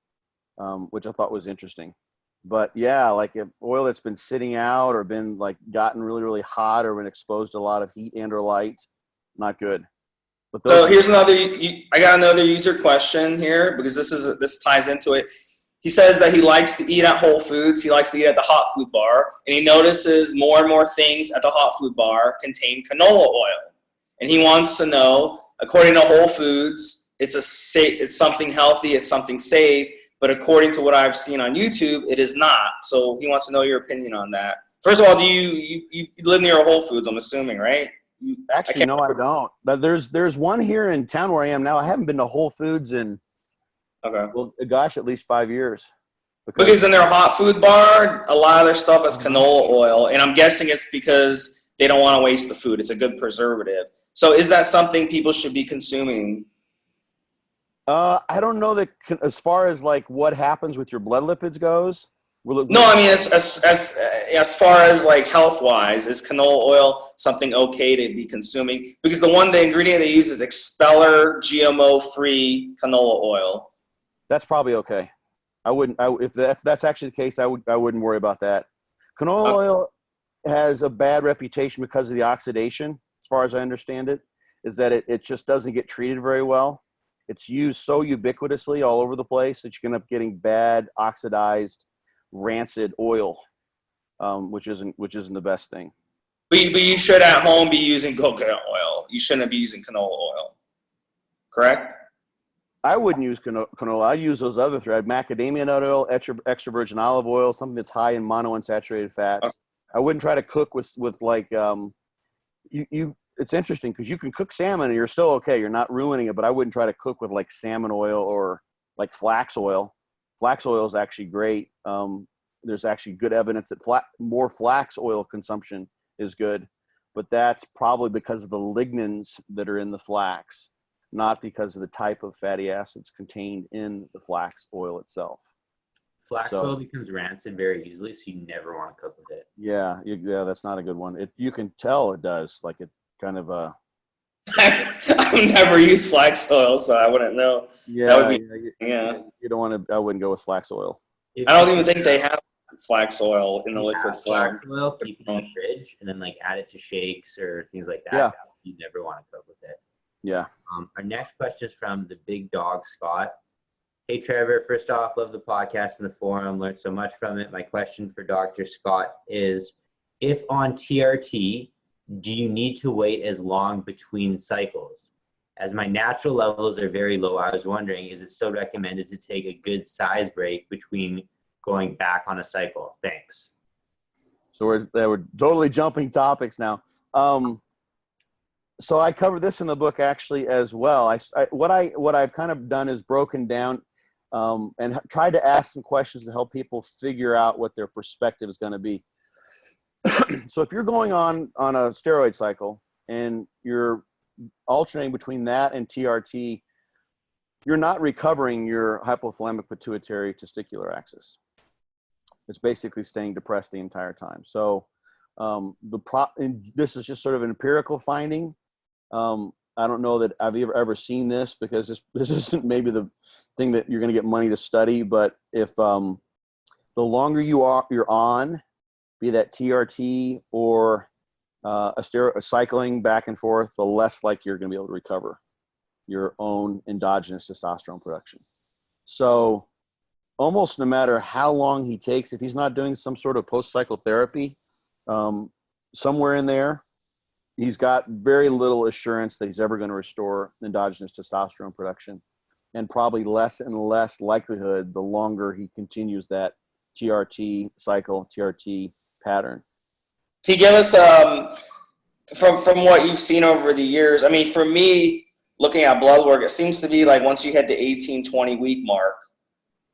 which I thought was interesting. But yeah, like if oil that's been sitting out or been like gotten really, really hot or been exposed to a lot of heat and or light, not good. But so here's I got another user question here, because this ties into it. He says that he likes to eat at Whole Foods. He likes to eat at the hot food bar, and he notices more and more things at the hot food bar contain canola oil. And he wants to know, according to Whole Foods, it's something healthy, it's something safe, but according to what I've seen on YouTube, it is not. So he wants to know your opinion on that. First of all, do you live near a Whole Foods, I'm assuming, right? Actually, no, I don't. But there's one here in town where I am now. I haven't been to Whole Foods in at least 5 years. Because in their hot food bar, a lot of their stuff is canola oil, and I'm guessing it's because they don't want to waste the food. It's a good preservative. So is that something people should be consuming? I don't know that as far as like what happens with your blood lipids goes. No, I mean, as far as like health-wise, is canola oil something okay to be consuming? Because the ingredient they use is expeller GMO-free canola oil. That's probably okay. If that's actually the case, I wouldn't worry about that. Canola oil has a bad reputation because of the oxidation, as far as I understand it, is that it just doesn't get treated very well. It's used so ubiquitously all over the place that you can end up getting bad, oxidized, rancid oil, which isn't the best thing. But you should at home be using coconut oil. You shouldn't be using canola oil. Correct? I wouldn't use canola. I use those other three. Macadamia nut oil, extra virgin olive oil, something that's high in monounsaturated fats. I wouldn't try to cook with like it's interesting because you can cook salmon and you're still okay. You're not ruining it, but I wouldn't try to cook with like salmon oil or like flax oil. Flax oil is actually great. There's actually good evidence that more flax oil consumption is good. but that's probably because of the lignins that are in the flax, not because of the type of fatty acids contained in the flax oil itself. Flax oil becomes rancid very easily, so you never want to cook with it. Yeah, that's not a good one. You can tell it does, like it kind of I've never used flax oil, so I wouldn't know. Yeah, that would be, You don't want to. I wouldn't go with flax oil. I don't even think they have flax oil in the liquid form. Flax oil, keep it in the fridge, and then like add it to shakes or things like that. Yeah. You never want to cook with it. Yeah. Our next question is from the big dog, Scott. Hey, Trevor. First off, love the podcast and the forum. Learned so much from it. My question for Dr. Scott is, if on TRT, do you need to wait as long between cycles? As my natural levels are very low, I was wondering, is it still recommended to take a good size break between going back on a cycle? Thanks. So we're totally jumping topics now. So I cover this in the book actually as well. What I've kind of done is broken down and tried to ask some questions to help people figure out what their perspective is going to be. So if you're going on a steroid cycle and you're alternating between that and TRT, you're not recovering your hypothalamic pituitary testicular axis. It's basically staying depressed the entire time. So and this is just sort of an empirical finding. I don't know that I've ever seen this, because this isn't maybe the thing that you're going to get money to study. But if the longer you're on, be that TRT or a cycling back and forth, the less like you're going to be able to recover your own endogenous testosterone production. So almost no matter how long he takes, if he's not doing some sort of post-cycle therapy, somewhere in there, he's got very little assurance that he's ever going to restore endogenous testosterone production, and probably less and less likelihood the longer he continues that TRT cycle, TRT pattern. Can you give us, from what you've seen over the years, I mean, for me, looking at blood work, it seems to be like once you hit the 18, 20 week mark,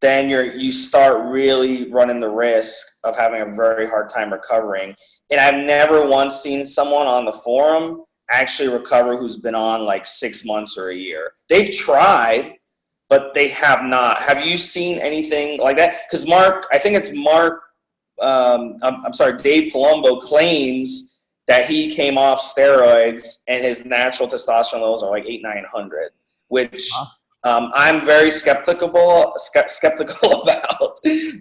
then you start really running the risk of having a very hard time recovering. And I've never once seen someone on the forum actually recover who's been on like 6 months or a year. They've tried, but they have not. Have you seen anything like that? Because Dave Palumbo claims that he came off steroids and his natural testosterone levels are like 800-900, which I'm very skeptical about,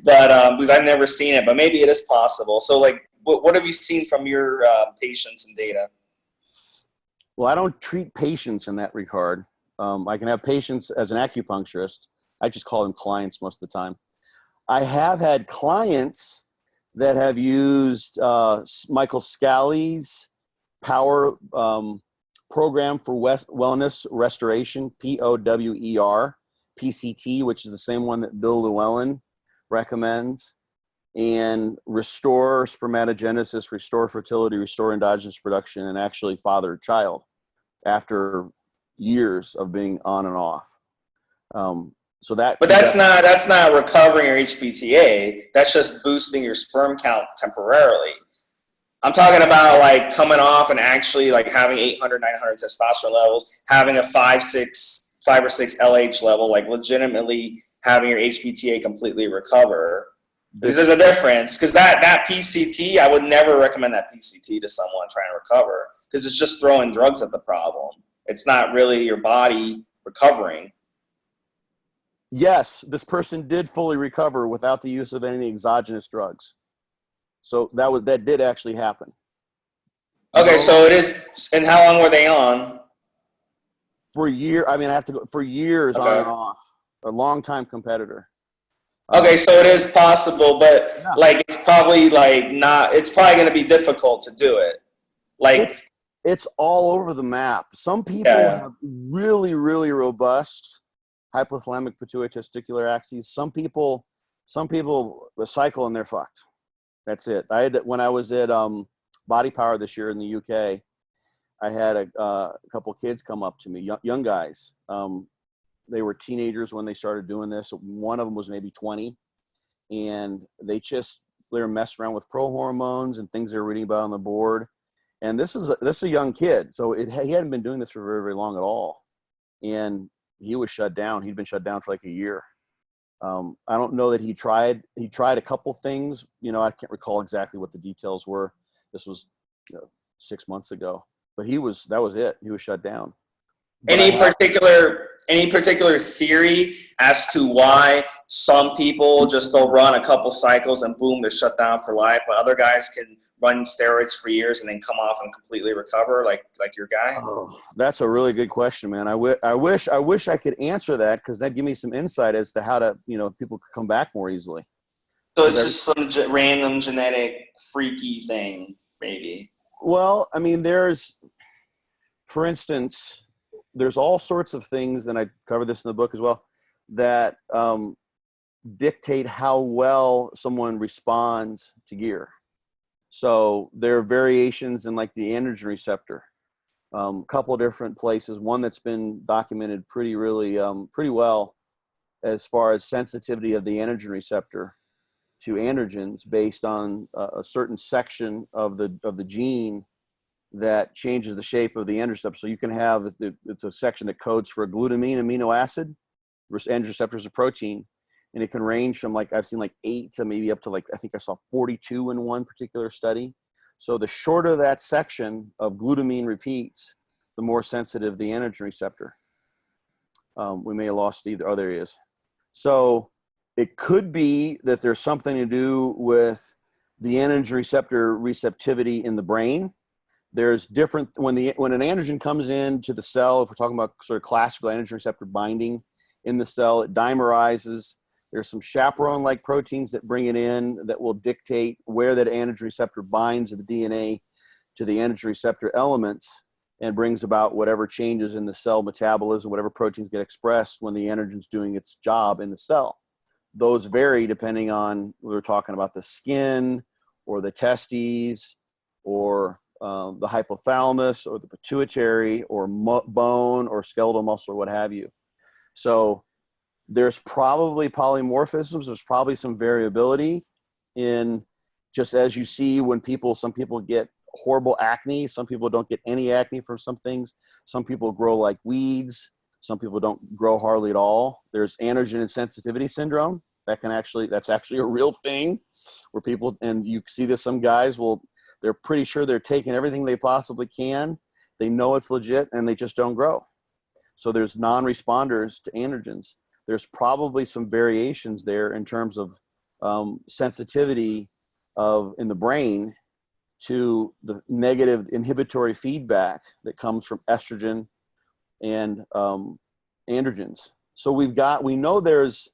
but because I've never seen it, but maybe it is possible. So like, what have you seen from your patients and data? Well, I don't treat patients in that regard. I can have patients as an acupuncturist. I just call them clients most of the time. I have had clients that have used Michael Scali's power program for wellness restoration, POWER, PCT, which is the same one that Bill Llewellyn recommends, and restore spermatogenesis, restore fertility, restore endogenous production, and actually father a child after years of being on and off. But that's not recovering your HPTA. That's just boosting your sperm count temporarily. I'm talking about like coming off and actually like having 800, 900 testosterone levels, having a 5 or 6 LH level, like legitimately having your HPTA completely recover. Because there's a difference. Because that PCT, I would never recommend that PCT to someone trying to recover, because it's just throwing drugs at the problem. It's not really your body recovering. Yes, this person did fully recover without the use of any exogenous drugs. So that did actually happen. Okay, so it is. And how long were they on? For a year. I mean, I have to go for years on and off. A long-time competitor. Okay, so it is possible, but like it's probably like not. It's probably going to be difficult to do it. Like it's all over the map. Some people have really, really robust hypothalamic pituitary testicular axes. Some people cycle and they're fucked. That's it. When I was at Body Power this year in the UK, I had a couple kids come up to me, young guys. They were teenagers when they started doing this. One of them was maybe 20, and they were messing around with pro hormones and things they were reading about on the board. And this is a young kid, so he hadn't been doing this for very, very long at all, and he was shut down. He'd been shut down for like a year. I don't know that he tried a couple things. I can't recall exactly what the details were. This was 6 months ago, but that was it. He was shut down. But Any particular theory as to why some people they'll run a couple cycles and boom, they're shut down for life, but other guys can run steroids for years and then come off and completely recover, like your guy? Oh, that's a really good question, man. I wish I could answer that, because that'd give me some insight as to how to people could come back more easily. So it's just some random genetic freaky thing, maybe. Well, I mean, for instance, there's all sorts of things, and I cover this in the book as well, that dictate how well someone responds to gear. So there are variations in like the androgen receptor, a couple of different places. One that's been documented pretty well as far as sensitivity of the androgen receptor to androgens based on a certain section of the gene that changes the shape of the androgen receptor. So you can have, it's a section that codes for a glutamine amino acid. Androgen receptor is a protein, and it can range from I've seen 8 to maybe up to I think I saw 42 in one particular study. So the shorter that section of glutamine repeats, the more sensitive the androgen receptor. We may have lost either. Oh, there he is. So it could be that there's something to do with the androgen receptor receptivity in the brain. There's different, when an androgen comes into the cell, if we're talking about sort of classical androgen receptor binding in the cell, it dimerizes. There's some chaperone-like proteins that bring it in that will dictate where that androgen receptor binds the DNA to the androgen receptor elements and brings about whatever changes in the cell metabolism, whatever proteins get expressed when the androgen's doing its job in the cell. Those vary depending on, we were talking about the skin or the testes or the hypothalamus or the pituitary or bone or skeletal muscle or what have you. So there's probably polymorphisms. There's probably some variability in, just as you see when some people get horrible acne. Some people don't get any acne from some things. Some people grow like weeds. Some people don't grow hardly at all. There's androgen insensitivity syndrome. That's actually a real thing where people, and you see this, some guys they're pretty sure they're taking everything they possibly can. They know it's legit and they just don't grow. So there's non-responders to androgens. There's probably some variations there in terms of sensitivity in the brain to the negative inhibitory feedback that comes from estrogen and androgens. So we know there's,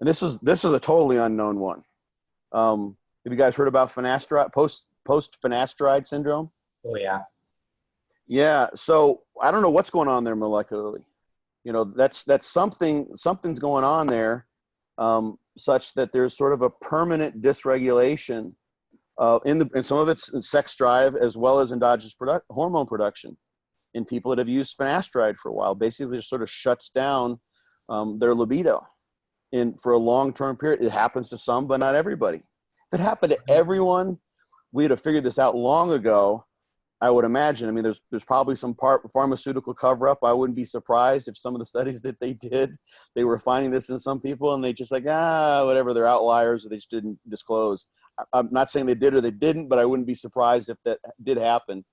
and this is a totally unknown one. Have you guys heard about finasteride, post-finasteride syndrome? Oh yeah. Yeah. So I don't know what's going on there molecularly. That's something's going on there, such that there's sort of a permanent dysregulation in some of it's in sex drive as well as endogenous hormone production in people that have used finasteride for a while. Basically, it sort of shuts down their libido for a long-term period. It happens to some, but not everybody. If it happened to everyone, we'd have figured this out long ago, I would imagine. I mean, there's probably some pharmaceutical cover-up. I wouldn't be surprised if some of the studies that they did, they were finding this in some people, and they just whatever, they're outliers, or they just didn't disclose. I'm not saying they did or they didn't, but I wouldn't be surprised if that did happen.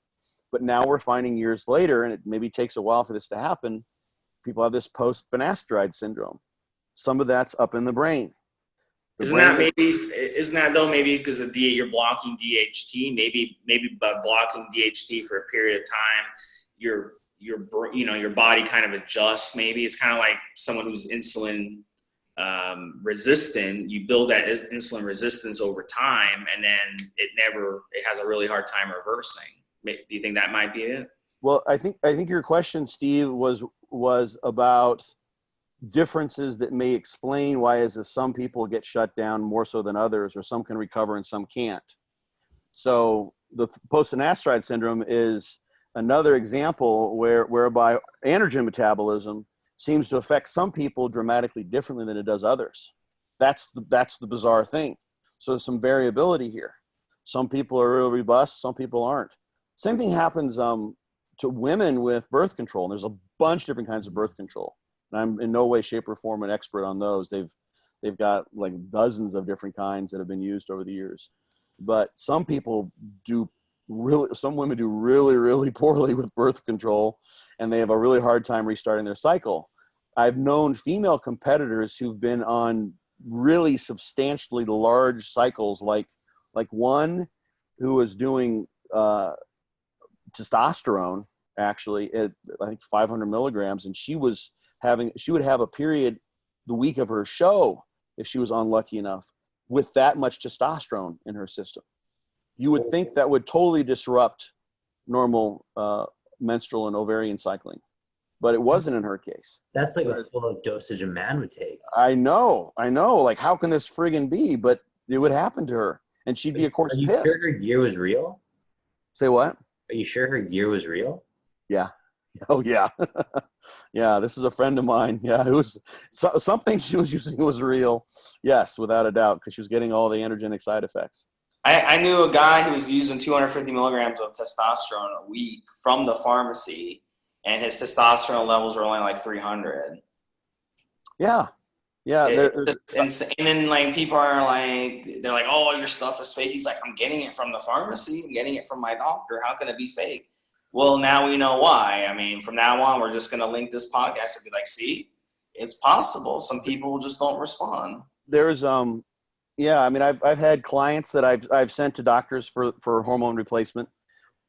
But now we're finding years later, and it maybe takes a while for this to happen, people have this post-finasteride syndrome. Some of that's up in the brain. Isn't that maybe because you're blocking DHT? Maybe by blocking DHT for a period of time, your body kind of adjusts. Maybe it's kind of like someone who's insulin resistant. You build that insulin resistance over time, and then it has a really hard time reversing. Do you think that might be it? Well, I think your question, Steve, was about differences that may explain why some people get shut down more so than others, or some can recover and some can't. So the post-finasteride syndrome is another example whereby androgen metabolism seems to affect some people dramatically differently than it does others. That's the bizarre thing. So there's some variability here. Some people are real robust, some people aren't. Same thing happens to women with birth control. And there's a bunch of different kinds of birth control. And I'm in no way, shape, or form an expert on those. They've got like dozens of different kinds that have been used over the years. But some women do really, really poorly with birth control, and they have a really hard time restarting their cycle. I've known female competitors who've been on really substantially large cycles, like one who was doing testosterone actually at I think 500 milligrams, and she would have a period the week of her show if she was unlucky enough with that much testosterone in her system. You would think that would totally disrupt normal menstrual and ovarian cycling, but it wasn't in her case. That's like a full dosage a man would take. I know. Like, how can this friggin' be? But it would happen to her, and she'd be, of course, pissed. Are you sure her gear was real? Say what? Are you sure her gear was real? Yeah. Oh, yeah. Yeah, this is a friend of mine. Yeah, it was something she was using was real. Yes, without a doubt, because she was getting all the androgenic side effects. I knew a guy who was using 250 milligrams of testosterone a week from the pharmacy, and his testosterone levels were only like 300. Yeah. Yeah. And then like people are like, they're like, oh, your stuff is fake. He's like, I'm getting it from the pharmacy. I'm getting it from my doctor. How can it be fake? Well, now we know why. I mean, from now on, we're just going to link this podcast and be like, see, it's possible. Some people just don't respond. There's, yeah, I mean, I've had clients that I've sent to doctors for hormone replacement,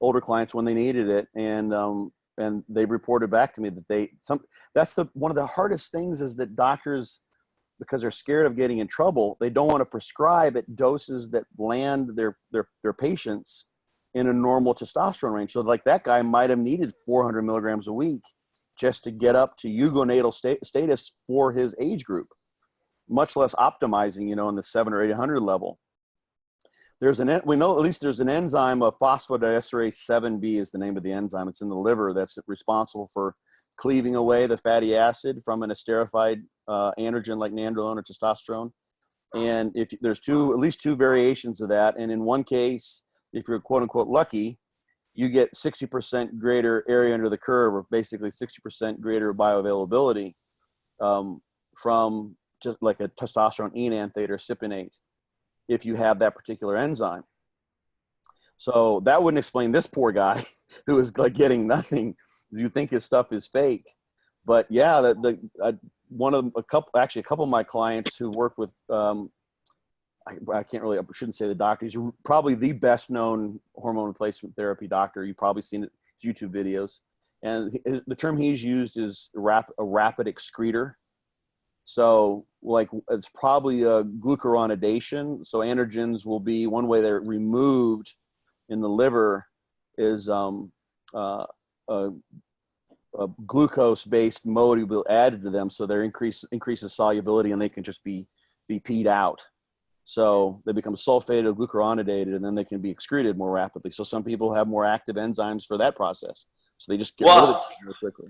older clients when they needed it. And they've reported back to me that that's one of the hardest things is that doctors, because they're scared of getting in trouble, they don't want to prescribe at doses that land their patients in a normal testosterone range. So like that guy might have needed 400 milligrams a week just to get up to eugonatal status for his age group, much less optimizing, in the 700 or 800 level. We know at least there's an enzyme, a phosphodiesterase 7B is the name of the enzyme. It's in the liver that's responsible for cleaving away the fatty acid from an esterified androgen like nandrolone or testosterone. And if there's at least two variations of that, and in one case, if you're quote unquote lucky, you get 60% greater area under the curve, or basically 60% greater bioavailability from just like a testosterone enanthate or cypionate if you have that particular enzyme. So that wouldn't explain this poor guy who is like getting nothing. You think his stuff is fake, but yeah, a couple of my clients who work with I shouldn't say the doctor. He's probably the best known hormone replacement therapy doctor. You've probably seen it, his YouTube videos. And the term he's used is a rapid excreter. So like it's probably a glucuronidation. So androgens will be one way they're removed in the liver is a glucose-based mode will be added to them. So there increases solubility and they can just be peed out. So they become sulfated, glucuronidated, and then they can be excreted more rapidly. So some people have more active enzymes for that process. So they just get rid of it more quickly.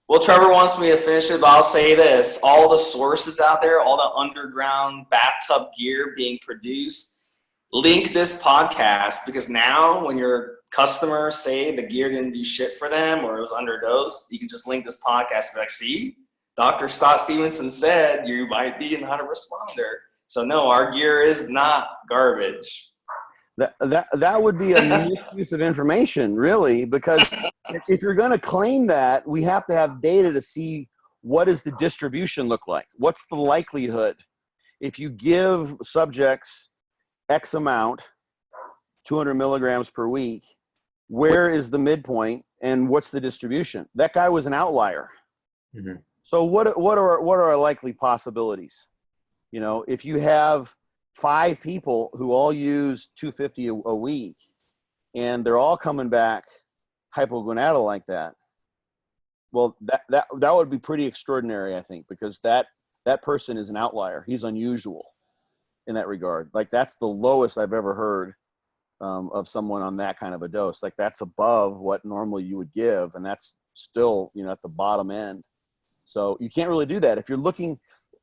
Well, Trevor wants me to finish it, but I'll say this. All the sources out there, all the underground bathtub gear being produced, link this podcast, because now when your customers say the gear didn't do shit for them or it was underdosed, you can just link this podcast and be like, see, Dr. Scott Stevenson said you might be not a responder. So no, our gear is not garbage. That would be a misuse of information, really, because if you're going to claim that, we have to have data to see what does the distribution look like. What's the likelihood? If you give subjects X amount, 200 milligrams per week, where is the midpoint and what's the distribution? That guy was an outlier. Mm-hmm. So what are our likely possibilities? If you have 5 people who all use 250 a week and they're all coming back hypogonadal like that, well, that would be pretty extraordinary, I think, because that person is an outlier. He's unusual in that regard. Like that's the lowest I've ever heard of someone on that kind of a dose. Like that's above what normally you would give, and that's still at the bottom end. So you can't really do that if you're looking.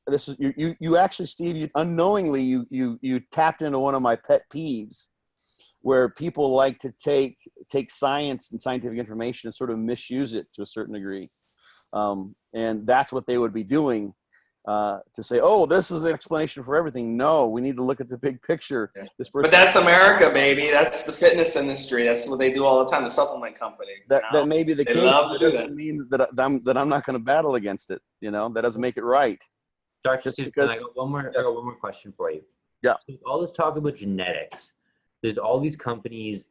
This is you actually, Steve, unknowingly you tapped into one of my pet peeves. where people like to take science and scientific information and sort of misuse it to a certain degree. And that's what they would be doing, to say, oh, this is an explanation for everything. No, we need to look at the big picture. This person, but that's America, baby. That's the fitness industry. That's what they do all the time, the supplement companies. That may be the They case, love but to it do doesn't that. mean that I'm not going to battle against it. That doesn't make it right. Dr. Just Stevenson, because- I got one more question for you. Yeah. So all this talk about genetics, there's all these companies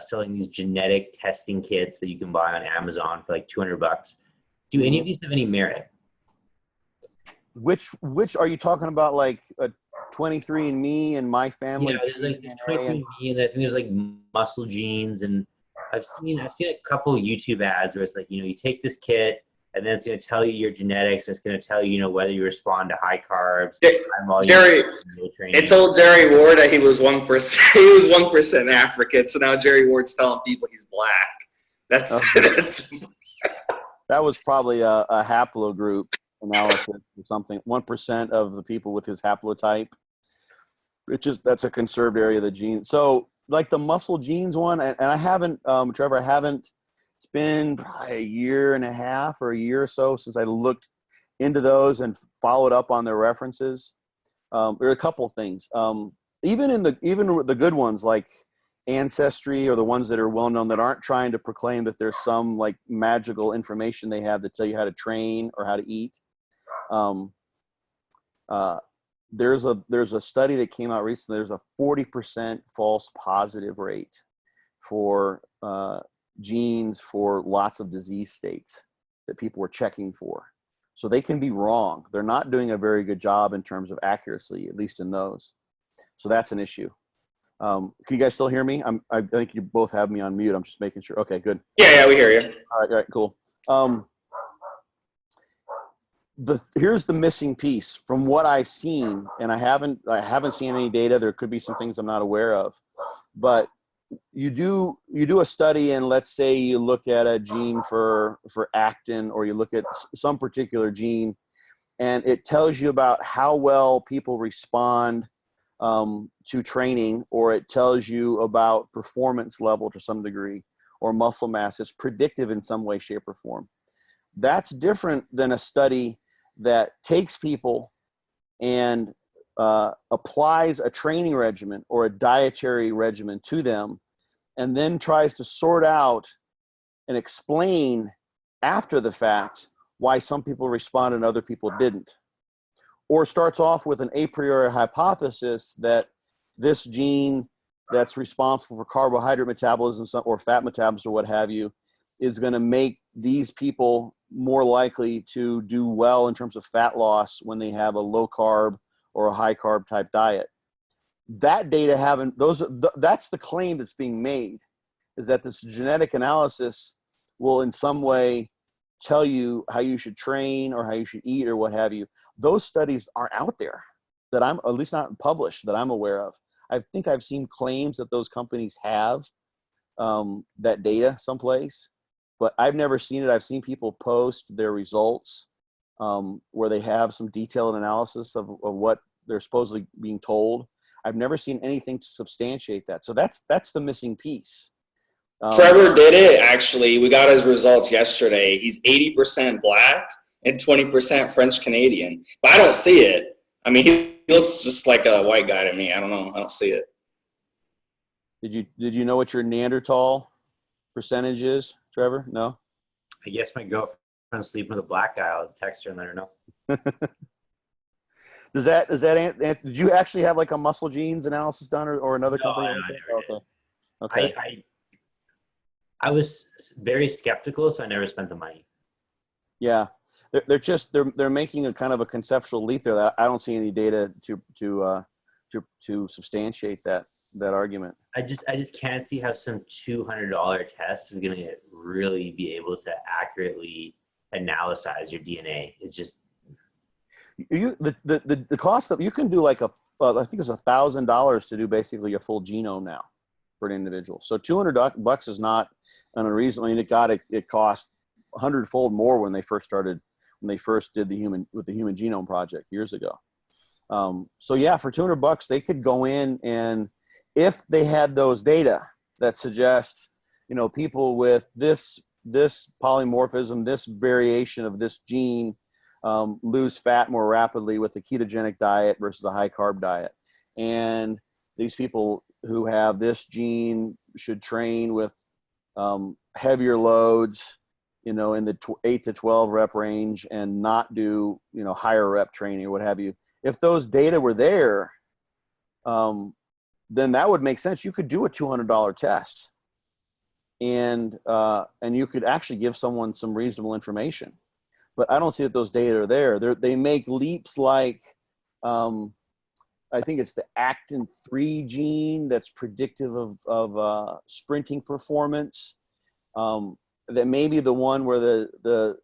selling these genetic testing kits that you can buy on Amazon for like $200. Do any of these have any merit? Which are you talking about? Like a 23andMe and my family? Yeah, there's like 23andMe, and I think there's like muscle genes, and I've seen a couple of YouTube ads where it's like, you take this kit, and then it's going to tell you your genetics. It's going to tell you, whether you respond to high carbs, high volume, Jerry, no training. it told Jerry Ward that he was 1%. He was 1% African. So now Jerry Ward's telling people he's black. That's that was probably a haplogroup analysis or something. 1% of the people with his haplotype. That's a conserved area of the gene. So like the muscle genes one, and I haven't, Trevor, it's been probably a year and a half or a year or so since I looked into those and followed up on their references. There are a couple things. Even the good ones like Ancestry, or the ones that are well known that aren't trying to proclaim that there's some like magical information they have to tell you how to train or how to eat. There's a study that came out recently. There's a 40% false positive rate for genes for lots of disease states that people were checking for. So they can be wrong. They're not doing a very good job in terms of accuracy, at least in those. So that's an issue. Can you guys still hear me? I think you both have me on mute. I'm just making sure. Okay, good. Yeah, we hear you. All right, cool. Here's the missing piece from what I've seen, and I haven't seen any data. There could be some things I'm not aware of, but you do a study, and let's say you look at a gene for actin, or you look at some particular gene, and it tells you about how well people respond to training, or it tells you about performance level to some degree, or muscle mass. It's predictive in some way, shape, or form. That's different than a study that takes people and applies a training regimen or a dietary regimen to them, and then tries to sort out and explain after the fact why some people responded and other people didn't. Or starts off with an a priori hypothesis that this gene that's responsible for carbohydrate metabolism or fat metabolism or what have you is going to make these people more likely to do well in terms of fat loss when they have a low carb or a high carb type diet. That data that's the claim that's being made, is that this genetic analysis will in some way tell you how you should train or how you should eat or what have you. Those studies aren't out there that I'm, at least not published, that I'm aware of. I think I've seen claims that those companies have that data someplace, but I've never seen it. I've seen people post their results where they have some detailed analysis of what they're supposedly being told. I've never seen anything to substantiate that. So that's the missing piece. Trevor did it, actually. We got his results yesterday. He's 80% black and 20% French Canadian. But I don't see it. I mean, he looks just like a white guy to me. I don't know. I don't see it. Did you know what your Neanderthal percentage is, Trevor? No? I guess my girlfriend's sleeping with a black guy. I'll text her and let her know. Did you actually have like a muscle genes analysis done or another company? No, Okay. I was very skeptical, so I never spent the money. Yeah, they're making a kind of a conceptual leap there that I don't see any data to substantiate that argument. I just can't see how some $200 test is going to really be able to accurately analyze your DNA. It's just the cost of, you can do like I think it's $1,000 to do basically a full genome now for an individual. So $200 is not unreasonable. I mean, it cost 100-fold more when they first did the Human Genome Project years ago. So yeah, for $200 they could go in and if they had those data that suggest, people with this polymorphism, this variation of this gene, lose fat more rapidly with a ketogenic diet versus a high carb diet. And these people who have this gene should train with heavier loads, in the 8 to 12 rep range, and not do, higher rep training or what have you. If those data were there, then that would make sense. You could do a $200 test, and you could actually give someone some reasonable information. But I don't see that those data are there. They make leaps like, I think it's the actin-3 gene that's predictive of sprinting performance. That may be the one where the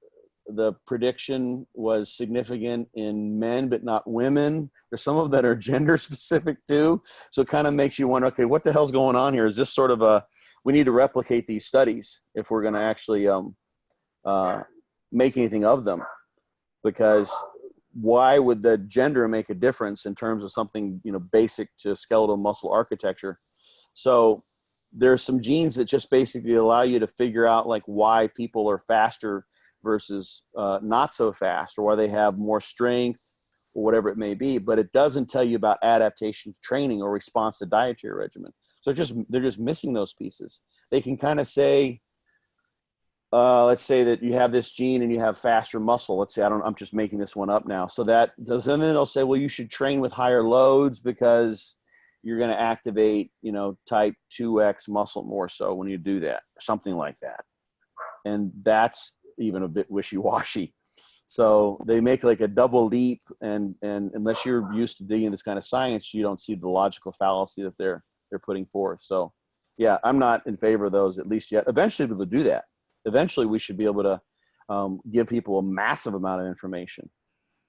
prediction was significant in men, but not women. There's some of that are gender specific too. So it kind of makes you wonder, okay, what the hell's going on here? Is this sort of we need to replicate these studies if we're going to actually make anything of them, because why would the gender make a difference in terms of something, basic to skeletal muscle architecture? So there's some genes that just basically allow you to figure out like why people are faster versus not so fast, or why they have more strength or whatever it may be. But it doesn't tell you about adaptation to training or response to dietary regimen. So they're just missing those pieces. They can kind of say, let's say that you have this gene and you have faster muscle. Let's say, I'm just making this one up now. So and then they'll say, well, you should train with higher loads because you're going to activate, type 2X muscle more so when you do that, or something like that. And that's even a bit wishy-washy. So they make like a double leap, and unless you're used to digging this kind of science, you don't see the logical fallacy that they're putting forth. So yeah, I'm not in favor of those, at least yet. Eventually we'll do that. Eventually we should be able to give people a massive amount of information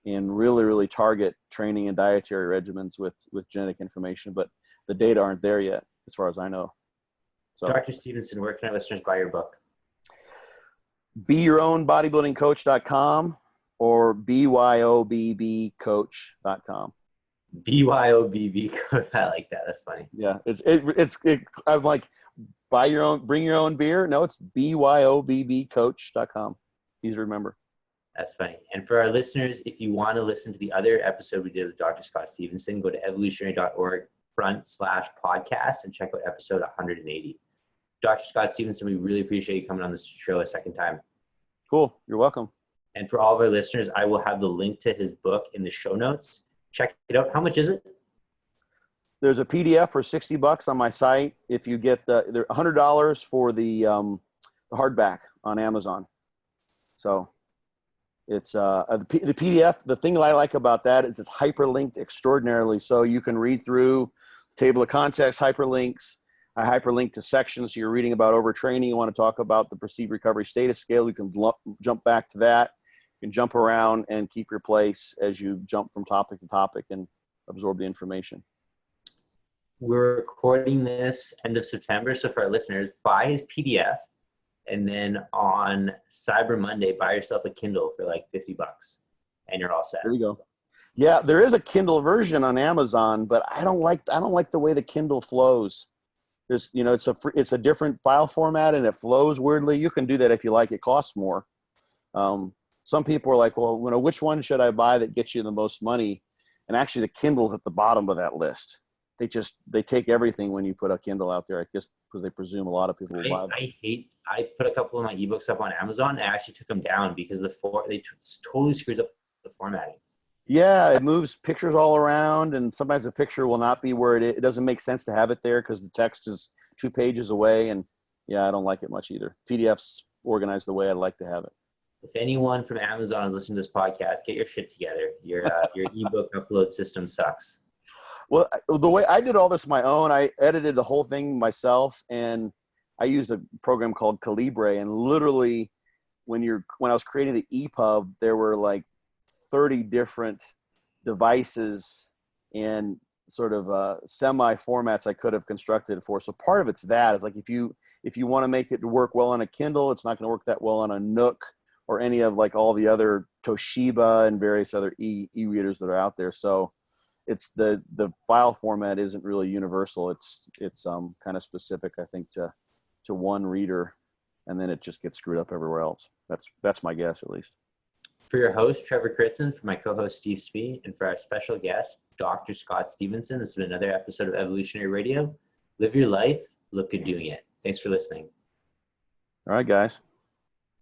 and really, really target training and dietary regimens with genetic information, but the data aren't there yet, as far as I know. So, Dr. Stevenson, where can our listeners buy your book? BeYourOwnBodybuildingCoach.com or BYOBBCoach.com. BYOBB. I like that. That's funny. Yeah, I'm like, bring your own beer. No, it's BYOBBCoach.com. Easy to remember. That's funny. And for our listeners, if you want to listen to the other episode we did with Dr. Scott Stevenson, go to evolutionary.org/podcast and check out episode 180. Dr. Scott Stevenson, we really appreciate you coming on this show a second time. Cool. You're welcome. And for all of our listeners, I will have the link to his book in the show notes. Check it out. How much is it? There's a PDF for $60 on my site. If you get they're $100 for the hardback on Amazon. So it's the PDF. The thing that I like about that is it's hyperlinked extraordinarily, so you can read through table of contents, hyperlinks. I hyperlink to sections. So you're reading about overtraining. You want to talk about the perceived recovery status scale. You can jump back to that. You can jump around and keep your place as you jump from topic to topic and absorb the information. We're recording this end of September, so for our listeners, buy his PDF, and then on Cyber Monday, buy yourself a Kindle for like $50, and you're all set. There you go. Yeah, there is a Kindle version on Amazon, but I don't like the way the Kindle flows. There's, it's a different file format and it flows weirdly. You can do that if you like. It costs more. Some people are like, well, which one should I buy that gets you the most money? And actually, the Kindle's at the bottom of that list. They take everything when you put a Kindle out there, I guess, because they presume a lot of people will buy them. I put a couple of my ebooks up on Amazon. I actually took them down because totally screws up the formatting. Yeah, it moves pictures all around, and sometimes the picture will not be where it doesn't make sense to have it there because the text is 2 pages away. And yeah, I don't like it much either. PDF's organized the way I'd like to have it. If anyone from Amazon is listening to this podcast, get your shit together. Your ebook upload system sucks. Well, the way I did all this on my own, I edited the whole thing myself, and I used a program called Calibre. And literally, when I was creating the EPUB, there were like 30 different devices and sort of semi formats I could have constructed it for. So part of it's that is like if you want to make it work well on a Kindle, it's not going to work that well on a Nook or any of like all the other Toshiba and various other e-readers that are out there. So it's the file format isn't really universal. It's kind of specific, I think, to one reader, and then it just gets screwed up everywhere else. That's my guess, at least. For your host, Trevor Kouritzin, for my co-host, Steve Spee, and for our special guest, Dr. Scott Stevenson, this has been another episode of Evolutionary Radio. Live your life, look good doing it. Thanks for listening. All right, guys.